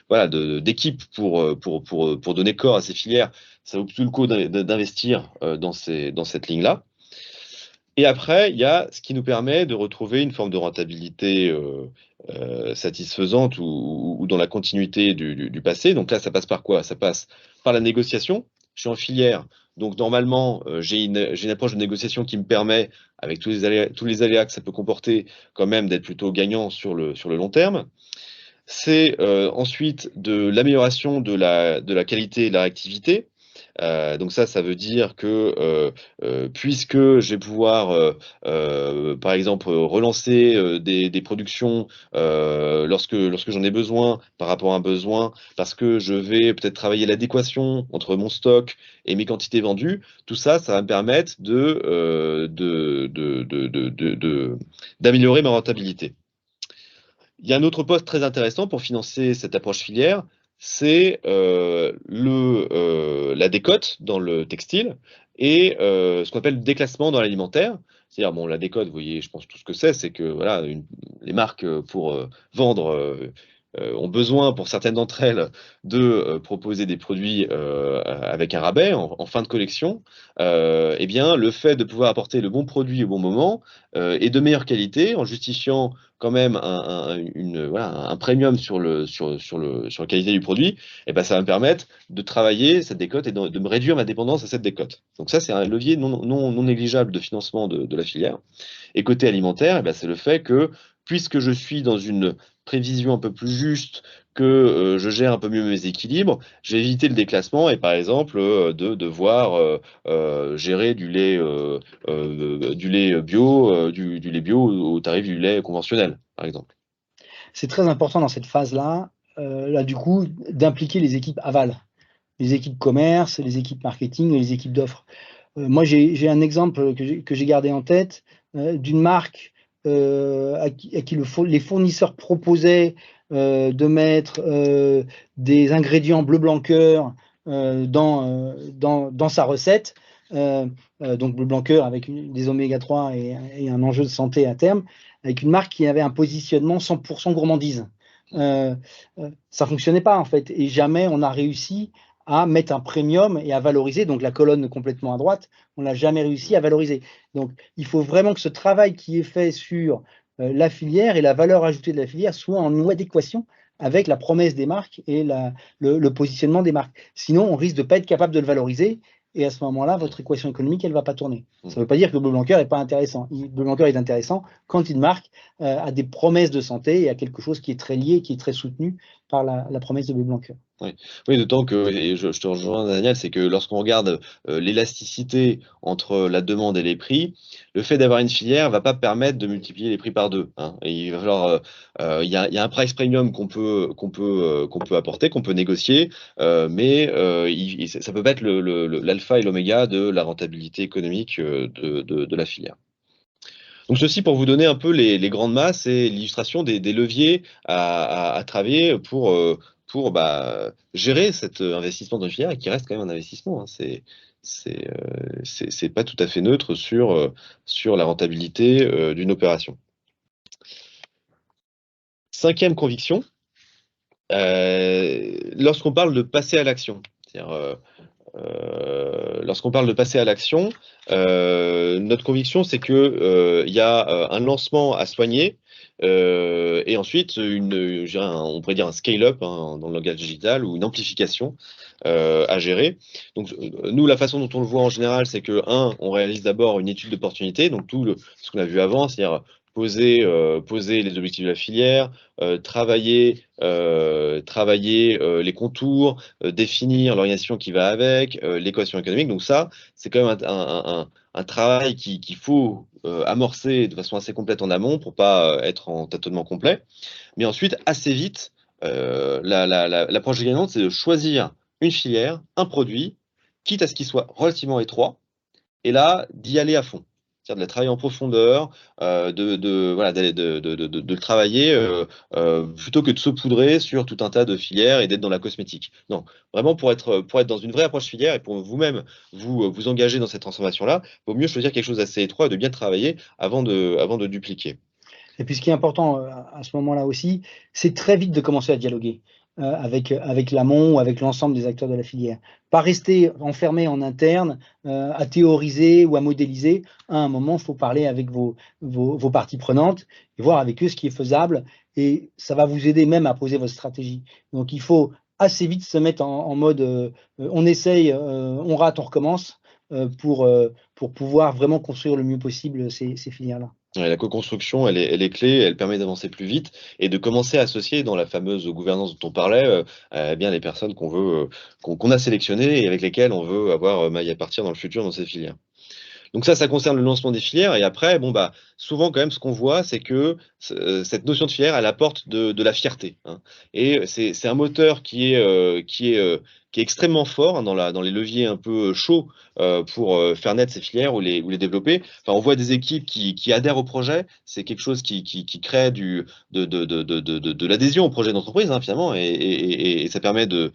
voilà, d'équipes pour donner corps à ces filières, ça vaut plus le coup d'investir dans cette ligne-là. Et après, il y a ce qui nous permet de retrouver une forme de rentabilité satisfaisante ou dans la continuité du passé. Donc là, ça passe par quoi? Ça passe par la négociation. Je suis en filière, donc normalement, j'ai une approche de négociation qui me permet, avec tous les aléas que ça peut comporter, quand même d'être plutôt gagnant sur le long terme. C'est ensuite de l'amélioration de la qualité et de la réactivité. Donc ça veut dire que puisque je vais pouvoir, par exemple, relancer des productions lorsque j'en ai besoin par rapport à un besoin, parce que je vais peut-être travailler l'adéquation entre mon stock et mes quantités vendues, tout ça, ça va me permettre d'améliorer ma rentabilité. Il y a un autre poste très intéressant pour financer cette approche filière, c'est la décote dans le textile et ce qu'on appelle le déclassement dans l'alimentaire. C'est-à-dire, bon, la décote, vous voyez, je pense tout ce que c'est que voilà, les marques pour vendre ont besoin, pour certaines d'entre elles, de proposer des produits avec un rabais en fin de collection. Eh bien, le fait de pouvoir apporter le bon produit au bon moment et de meilleure qualité, en justifiant quand même un premium sur la qualité du produit, eh ben, ça va me permettre de travailler cette décote et de me réduire ma dépendance à cette décote. Donc ça, c'est un levier non négligeable de financement de la filière. Et côté alimentaire, eh ben, c'est le fait que, puisque je suis dans une prévision un peu plus juste, que je gère un peu mieux mes équilibres, je vais éviter le déclassement et par exemple de devoir gérer du lait bio, du lait bio au tarif du lait conventionnel, par exemple. C'est très important dans cette phase-là, du coup, d'impliquer les équipes aval, les équipes commerce, les équipes marketing et les équipes d'offres. Moi, j'ai un exemple que j'ai gardé en tête d'une marque à qui les fournisseurs proposaient de mettre des ingrédients bleu blanc cœur dans sa recette. Donc bleu blanc cœur avec des oméga 3 et un enjeu de santé à terme, avec une marque qui avait un positionnement 100% gourmandise. Ça fonctionnait pas en fait, et jamais on a réussi à mettre un premium et à valoriser. Donc la colonne complètement à droite, on l'a jamais réussi à valoriser. Donc il faut vraiment que ce travail qui est fait sur la filière et la valeur ajoutée de la filière soient en adéquation avec la promesse des marques et le positionnement des marques. Sinon, on risque de ne pas être capable de le valoriser. Et à ce moment-là, votre équation économique, elle ne va pas tourner. Ça ne veut pas dire que le Bleu Blanc Cœur n'est pas intéressant. Le Bleu Blanc Cœur est intéressant quand une marque a des promesses de santé et a quelque chose qui est très lié, qui est très soutenu par la promesse de Bleu Blanc Cœur. Oui, d'autant que, et je te rejoins Daniel, c'est que lorsqu'on regarde l'élasticité entre la demande et les prix, le fait d'avoir une filière ne va pas permettre de multiplier les prix par deux, hein. Et il va falloir, il y a un price premium qu'on peut apporter, qu'on peut négocier, mais ça peut pas être l'alpha et l'oméga de la rentabilité économique de la filière. Donc ceci pour vous donner un peu les grandes masses et l'illustration des leviers à travailler pour gérer cet investissement dans une filière et qui reste quand même un investissement, hein. C'est pas tout à fait neutre sur la rentabilité d'une opération. Cinquième conviction, lorsqu'on parle de passer à l'action, c'est-à-dire lorsqu'on parle de passer à l'action, notre conviction, c'est que y a un lancement à soigner et ensuite on pourrait dire un scale-up, hein, dans le langage digital, ou une amplification à gérer. Donc nous, la façon dont on le voit en général, c'est que on réalise d'abord une étude d'opportunité, donc ce qu'on a vu avant, c'est-à-dire poser les objectifs de la filière, travailler les contours, définir l'orientation qui va avec, l'équation économique. Donc ça, c'est quand même un travail qu'il faut amorcer de façon assez complète en amont pour pas être en tâtonnement complet. Mais ensuite, assez vite, l'approche gagnante, c'est de choisir une filière, un produit, quitte à ce qu'il soit relativement étroit, et là, d'y aller à fond. C'est-à-dire de la travailler en profondeur, de le travailler plutôt que de saupoudrer sur tout un tas de filières et d'être dans la cosmétique. Non, vraiment pour être dans une vraie approche filière et pour vous-même vous engager dans cette transformation-là, il vaut mieux choisir quelque chose d'assez étroit et de bien travailler avant de dupliquer. Et puis ce qui est important à ce moment-là aussi, c'est très vite de commencer à dialoguer avec l'amont ou avec l'ensemble des acteurs de la filière. Pas rester enfermé en interne, à théoriser ou à modéliser. À un moment, il faut parler avec vos parties prenantes et voir avec eux ce qui est faisable. Et ça va vous aider même à poser votre stratégie. Donc il faut assez vite se mettre en mode on essaye, on rate, on recommence, pour pouvoir vraiment construire le mieux possible ces filières-là. Ouais, la co-construction, elle est clé, elle permet d'avancer plus vite et de commencer à associer dans la fameuse gouvernance dont on parlait, bien les personnes qu'on veut, qu'on a sélectionnées et avec lesquelles on veut avoir maille à partir dans le futur dans ces filières. Donc ça concerne le lancement des filières. Et après, souvent quand même, ce qu'on voit, c'est que cette notion de filière, elle apporte de la fierté, hein. Et c'est un moteur qui est extrêmement fort, hein, dans les leviers un peu chauds pour faire naître ces filières ou les développer. Enfin, on voit des équipes qui adhèrent au projet. C'est quelque chose qui crée de l'adhésion au projet d'entreprise, hein, finalement, et ça permet de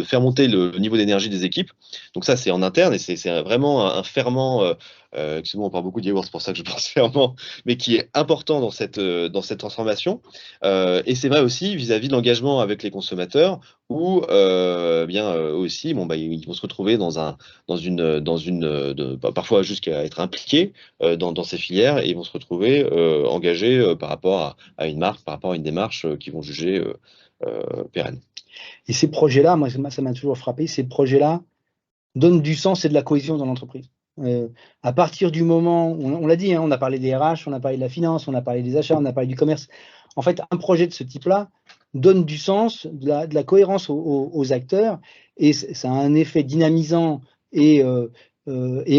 faire monter le niveau d'énergie des équipes. Donc ça, c'est en interne et c'est vraiment un ferment. Excusez-moi, on parle beaucoup d'yaourt, c'est pour ça que je pense ferment, mais qui est important dans cette transformation. Et c'est vrai aussi vis-à-vis de l'engagement avec les consommateurs, où aussi, ils vont se retrouver parfois jusqu'à être impliqués dans ces filières, et ils vont se retrouver engagés par rapport à une marque, par rapport à une démarche qu'ils vont juger pérenne. Et ces projets-là, moi, ça m'a toujours frappé, ces projets-là donnent du sens et de la cohésion dans l'entreprise. À partir du moment où, on l'a dit, hein, on a parlé des RH, on a parlé de la finance, on a parlé des achats, on a parlé du commerce. En fait, un projet de ce type-là donne du sens, de la cohérence aux acteurs, et ça a un effet dynamisant et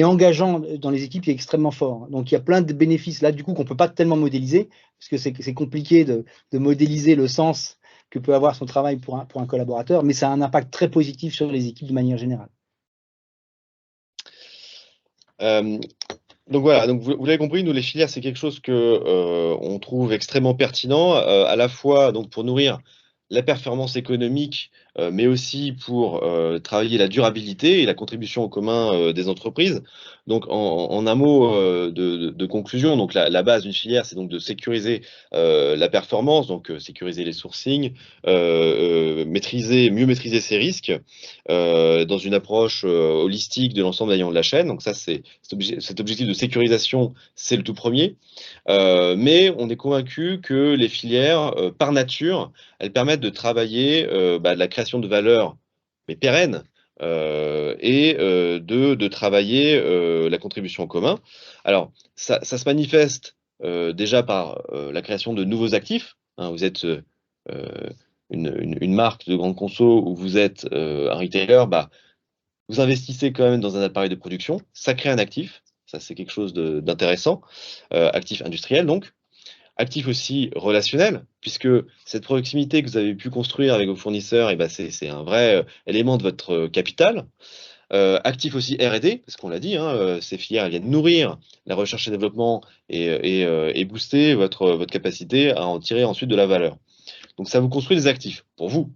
engageant dans les équipes qui est extrêmement fort. Donc il y a plein de bénéfices là, du coup, qu'on ne peut pas tellement modéliser, parce que c'est compliqué de modéliser le sens que peut avoir son travail pour un collaborateur, mais ça a un impact très positif sur les équipes de manière générale. Donc voilà, donc vous l'avez compris, nous les filières, c'est quelque chose que on trouve extrêmement pertinent, à la fois donc pour nourrir la performance économique mais aussi pour travailler la durabilité et la contribution au commun des entreprises. Donc, en un mot de conclusion, donc la base d'une filière, c'est donc de sécuriser la performance, donc sécuriser les sourcings, mieux maîtriser ses risques dans une approche holistique de l'ensemble des maillons de la chaîne. Donc ça, cet objectif de sécurisation, c'est le tout premier. Mais on est convaincu que les filières, par nature, elles permettent de travailler de la création de valeur, mais pérenne, et de travailler la contribution en commun. Alors, ça se manifeste déjà par la création de nouveaux actifs. Hein, vous êtes une marque de grande conso ou vous êtes un retailer, vous investissez quand même dans un appareil de production, ça crée un actif, ça c'est quelque chose d'intéressant, actif industriel donc. Actif aussi relationnel, puisque cette proximité que vous avez pu construire avec vos fournisseurs, c'est un vrai élément de votre capital. Actif aussi R&D, parce qu'on l'a dit, hein, ces filières elles viennent nourrir la recherche et développement et booster votre capacité à en tirer ensuite de la valeur. Donc ça vous construit des actifs pour vous.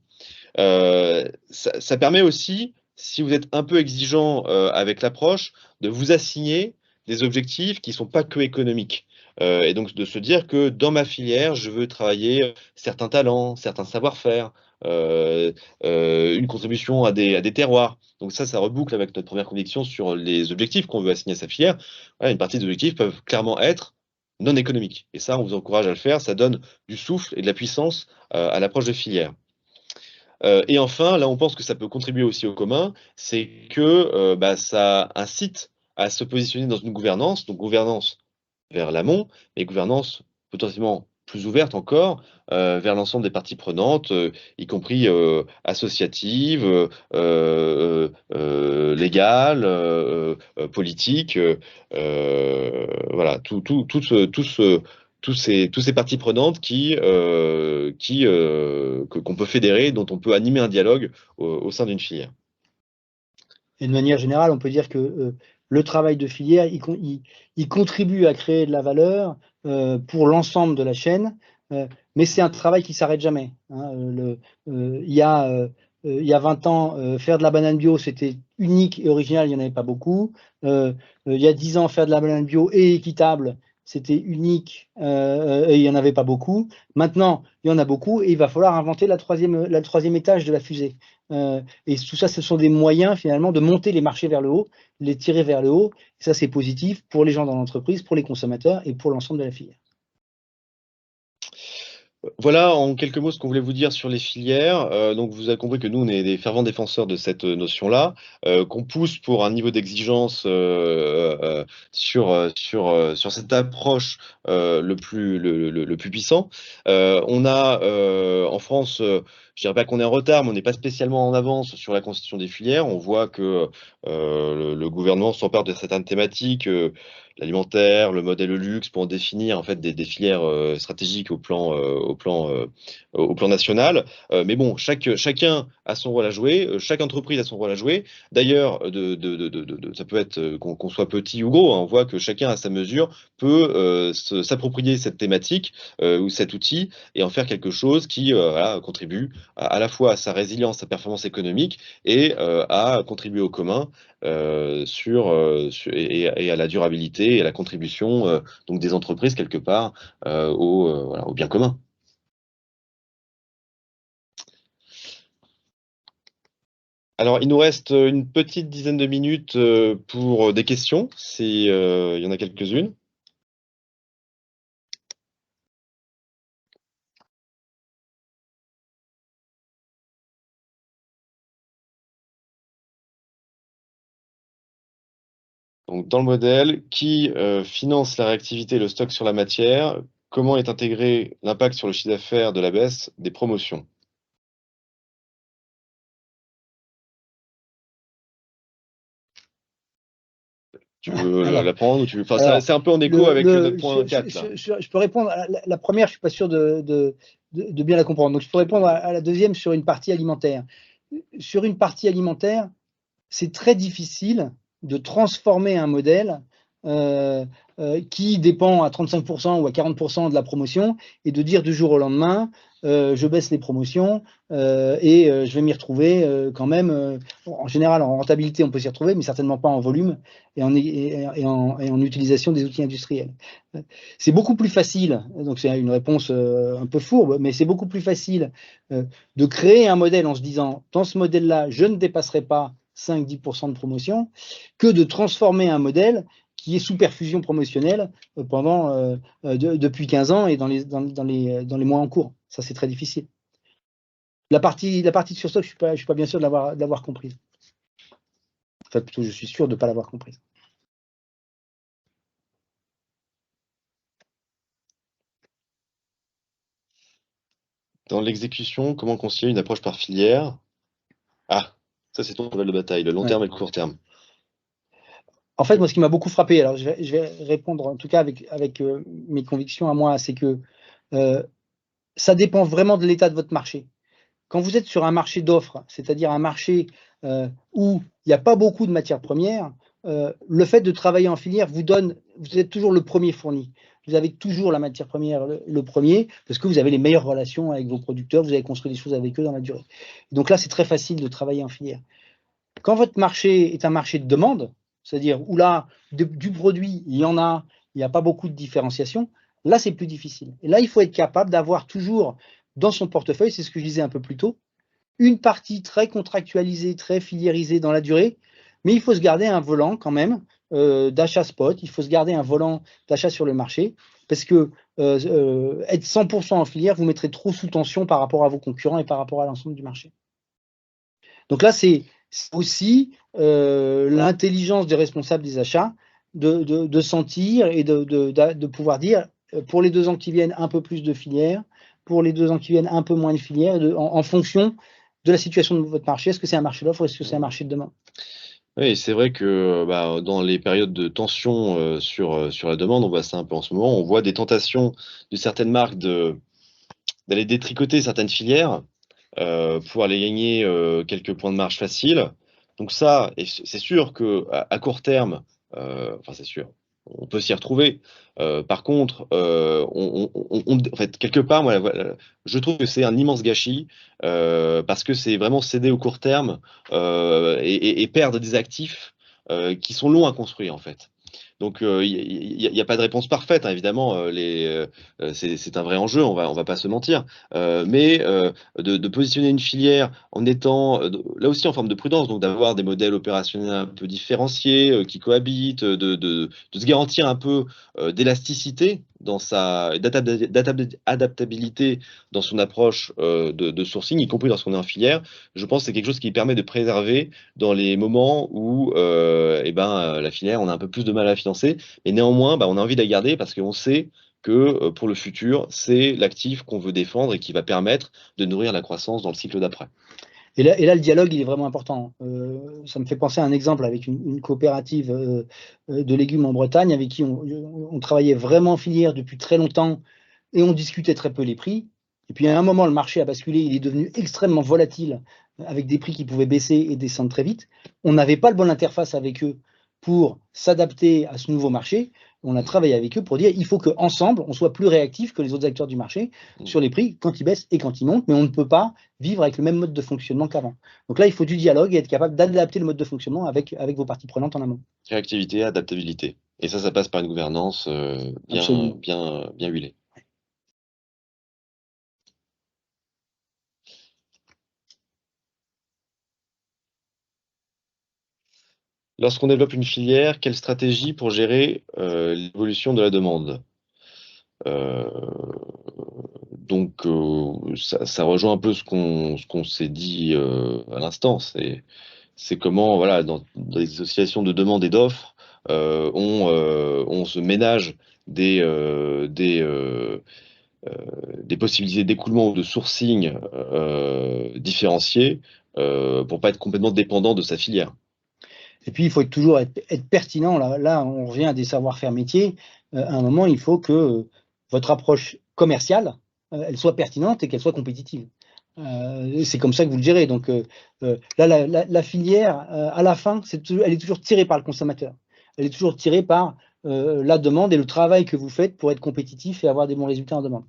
Ça permet aussi, si vous êtes un peu exigeant avec l'approche, de vous assigner des objectifs qui ne sont pas que économiques. Et donc de se dire que dans ma filière, je veux travailler certains talents, certains savoir-faire, une contribution à des terroirs. Donc ça reboucle avec notre première conviction sur les objectifs qu'on veut assigner à sa filière. Voilà, une partie des objectifs peuvent clairement être non économiques. Et ça, on vous encourage à le faire. Ça donne du souffle et de la puissance à l'approche de filière. Et enfin, là, on pense que ça peut contribuer aussi au commun, c'est que ça incite à se positionner dans une gouvernance, donc gouvernance vers l'amont, mais gouvernance potentiellement plus ouverte encore vers l'ensemble des parties prenantes, y compris associatives, légales, politiques, voilà, tous ces parties prenantes qu'on peut fédérer, dont on peut animer un dialogue au sein d'une filière. Et de manière générale, on peut dire que le travail de filière, il contribue à créer de la valeur pour l'ensemble de la chaîne, mais c'est un travail qui ne s'arrête jamais. Hein. Il y a 20 ans, faire de la banane bio, c'était unique et original, il n'y en avait pas beaucoup. Il y a 10 ans, faire de la banane bio et équitable, c'était unique et il n'y en avait pas beaucoup. Maintenant, il y en a beaucoup et il va falloir inventer le troisième étage de la fusée. Et tout ça, ce sont des moyens finalement de monter les marchés vers le haut, les tirer vers le haut. Et ça, c'est positif pour les gens dans l'entreprise, pour les consommateurs et pour l'ensemble de la filière. Voilà en quelques mots ce qu'on voulait vous dire sur les filières. Donc vous avez compris que nous, on est des fervents défenseurs de cette notion-là, qu'on pousse pour un niveau d'exigence sur cette approche le plus puissant. On a en France, je dirais pas qu'on est en retard, mais on n'est pas spécialement en avance sur la constitution des filières. On voit que le gouvernement s'empare de certaines thématiques, l'alimentaire, le mode et le luxe, pour en définir en fait des filières stratégiques au plan national. Mais bon, chacun a son rôle à jouer, chaque entreprise a son rôle à jouer. D'ailleurs, ça peut être qu'on soit petit ou gros, hein, on voit que chacun à sa mesure peut s'approprier cette thématique ou cet outil et en faire quelque chose qui contribue à la fois à sa résilience, sa performance économique et à contribuer au commun et à la durabilité et à la contribution donc des entreprises quelque part au bien commun. Alors, il nous reste une petite dizaine de minutes pour des questions, s'il y en a quelques-unes. Donc, dans le modèle, qui finance la réactivité et le stock sur la matière? Comment est intégré l'impact sur le chiffre d'affaires de la baisse des promotions? Tu veux la prendre ou tu veux... Enfin, c'est un peu en écho avec notre point 4. Là. Je peux répondre à la première, je ne suis pas sûr de bien la comprendre. Donc, je peux répondre à la deuxième sur une partie alimentaire. Sur une partie alimentaire, c'est très difficile de transformer un modèle qui dépend à 35% ou à 40% de la promotion, et de dire du jour au lendemain, je baisse les promotions et je vais m'y retrouver quand même. En général, en rentabilité, on peut s'y retrouver, mais certainement pas en volume et en utilisation des outils industriels. C'est beaucoup plus facile, donc c'est une réponse un peu fourbe, mais c'est beaucoup plus facile de créer un modèle en se disant, dans ce modèle-là, je ne dépasserai pas 5-10% de promotion, que de transformer un modèle qui est sous perfusion promotionnelle depuis 15 ans et dans les mois en cours. Ça, c'est très difficile. La partie de surstock, je ne suis pas bien sûr de l'avoir comprise. Enfin, plutôt, je suis sûr de ne pas l'avoir comprise. Dans l'exécution, comment concilier une approche par filière? Ah, ça c'est ton cheval de bataille, le long terme et le court terme. En fait, moi, ce qui m'a beaucoup frappé, alors je vais répondre en tout cas avec mes convictions à moi, c'est que ça dépend vraiment de l'état de votre marché. Quand vous êtes sur un marché d'offres, c'est-à-dire un marché où il n'y a pas beaucoup de matières premières, le fait de travailler en filière vous êtes toujours le premier fourni. Vous avez toujours la matière première le premier, parce que vous avez les meilleures relations avec vos producteurs, vous avez construit des choses avec eux dans la durée. Donc là, c'est très facile de travailler en filière. Quand votre marché est un marché de demande, c'est-à-dire où là, du produit, il y en a, il n'y a pas beaucoup de différenciation, là, c'est plus difficile. Et là, il faut être capable d'avoir toujours dans son portefeuille, c'est ce que je disais un peu plus tôt, une partie très contractualisée, très filiérisée dans la durée, mais il faut se garder un volant quand même d'achat spot, il faut se garder un volant d'achat sur le marché, parce que être 100% en filière, vous mettrez trop sous tension par rapport à vos concurrents et par rapport à l'ensemble du marché. Donc là, c'est aussi l'intelligence des responsables des achats de sentir et de pouvoir dire, pour les 2 ans qui viennent, un peu plus de filière, pour les 2 ans qui viennent, un peu moins de filière, en fonction de la situation de votre marché. Est-ce que c'est un marché d'offre ou est-ce que c'est un marché de demande? Oui, c'est vrai que dans les périodes de tension sur la demande, on voit ça un peu en ce moment, on voit des tentations de certaines marques d'aller détricoter certaines filières pour aller gagner quelques points de marge faciles. Donc ça, et c'est sûr qu'à court terme, enfin c'est sûr, on peut s'y retrouver. Par contre, en fait, quelque part, moi, voilà, je trouve que c'est un immense gâchis parce que c'est vraiment céder au court terme et perdre des actifs qui sont longs à construire en fait. Donc il n'y a pas de réponse parfaite, hein, évidemment. C'est un vrai enjeu, on va pas se mentir. Mais de positionner une filière en étant là aussi en forme de prudence, donc d'avoir des modèles opérationnels un peu différenciés qui cohabitent, de se garantir un peu d'élasticité dans d'adaptabilité dans son approche de sourcing, y compris lorsqu'on est en filière. Je pense que c'est quelque chose qui permet de préserver dans les moments où la filière, on a un peu plus de mal à la financer, et néanmoins, on a envie de la garder parce qu'on sait que pour le futur, c'est l'actif qu'on veut défendre et qui va permettre de nourrir la croissance dans le cycle d'après. Et là, le dialogue, il est vraiment important. Ça me fait penser à un exemple avec une coopérative de légumes en Bretagne avec qui on travaillait vraiment en filière depuis très longtemps et on discutait très peu les prix. Et puis à un moment, le marché a basculé, il est devenu extrêmement volatile avec des prix qui pouvaient baisser et descendre très vite. On n'avait pas le bon interface avec eux pour s'adapter à ce nouveau marché. On a travaillé avec eux pour dire il faut qu'ensemble, on soit plus réactifs que les autres acteurs du marché sur les prix quand ils baissent et quand ils montent, mais on ne peut pas vivre avec le même mode de fonctionnement qu'avant. Donc là, il faut du dialogue et être capable d'adapter le mode de fonctionnement avec vos parties prenantes en amont. Réactivité, adaptabilité. Et ça passe par une gouvernance bien huilée. Lorsqu'on développe une filière, quelle stratégie pour gérer l'évolution de la demande? Donc, ça rejoint un peu ce qu'on s'est dit à l'instant. C'est comment, voilà, dans les associations de demande et d'offres, on se ménage des possibilités d'écoulement ou de sourcing différenciées pour pas être complètement dépendant de sa filière. Et puis, il faut toujours être pertinent. Là, on revient à des savoir-faire métiers. À un moment, il faut que votre approche commerciale, elle soit pertinente et qu'elle soit compétitive. C'est comme ça que vous le gérez. Donc là, la filière, à la fin, elle est toujours tirée par le consommateur. Elle est toujours tirée par la demande et le travail que vous faites pour être compétitif et avoir des bons résultats en demande.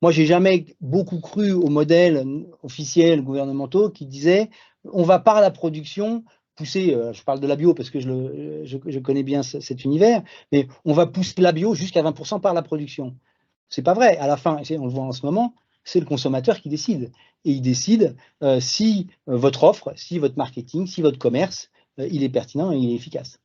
Moi, j'ai jamais beaucoup cru aux modèles officiels gouvernementaux qui disaient on va par la production pousser, je parle de la bio parce que je connais bien cet univers, mais on va pousser la bio jusqu'à 20% par la production. C'est pas vrai. À la fin, on le voit en ce moment, c'est le consommateur qui décide. Et il décide si votre offre, si votre marketing, si votre commerce, il est pertinent et il est efficace.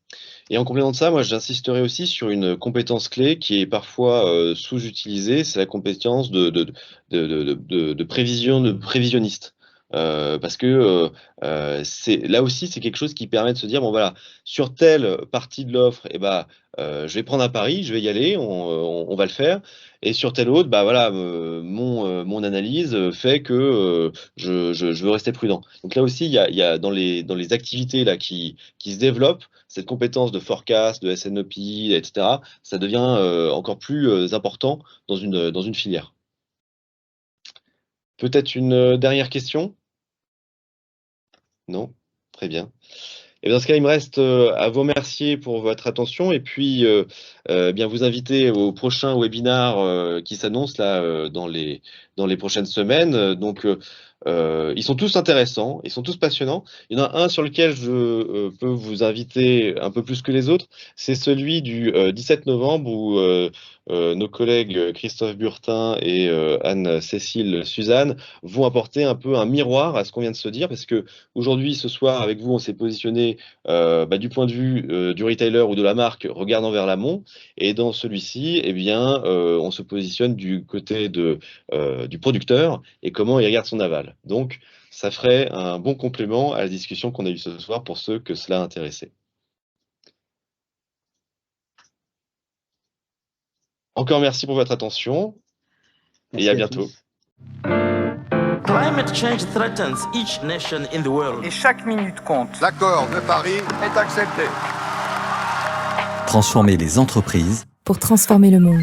Et en complément de ça, moi j'insisterai aussi sur une compétence clé qui est parfois sous-utilisée, c'est la compétence de prévision, de prévisionniste. Parce que là aussi, c'est quelque chose qui permet de se dire, bon voilà, sur telle partie de l'offre, je vais prendre un pari, je vais y aller, on va le faire. Et sur telle autre, bah voilà, mon analyse fait que je veux rester prudent. Donc là aussi, il y a dans les activités là qui se développent, cette compétence de forecast, de SNOP, etc., ça devient encore plus important dans une filière. Peut-être une dernière question? Non? Très bien. Et dans ce cas, il me reste à vous remercier pour votre attention et puis bien vous inviter au prochain webinar qui s'annonce là dans les prochaines semaines. Donc, ils sont tous intéressants, ils sont tous passionnants. Il y en a un sur lequel je peux vous inviter un peu plus que les autres. C'est celui du 17 novembre où nos collègues Christophe Burtin et Anne-Cécile Suzanne vont apporter un peu un miroir à ce qu'on vient de se dire parce que aujourd'hui, ce soir, avec vous, on s'est positionné du point de vue du retailer ou de la marque regardant vers l'amont. Et dans celui-ci, eh bien, on se positionne du côté du producteur et comment il regarde son aval. Donc, ça ferait un bon complément à la discussion qu'on a eue ce soir pour ceux que cela intéressait. Encore merci pour votre attention et à bientôt. Climate change threatens each nation in the world. Et chaque minute compte. L'accord de Paris est accepté. Transformer les entreprises pour transformer le monde.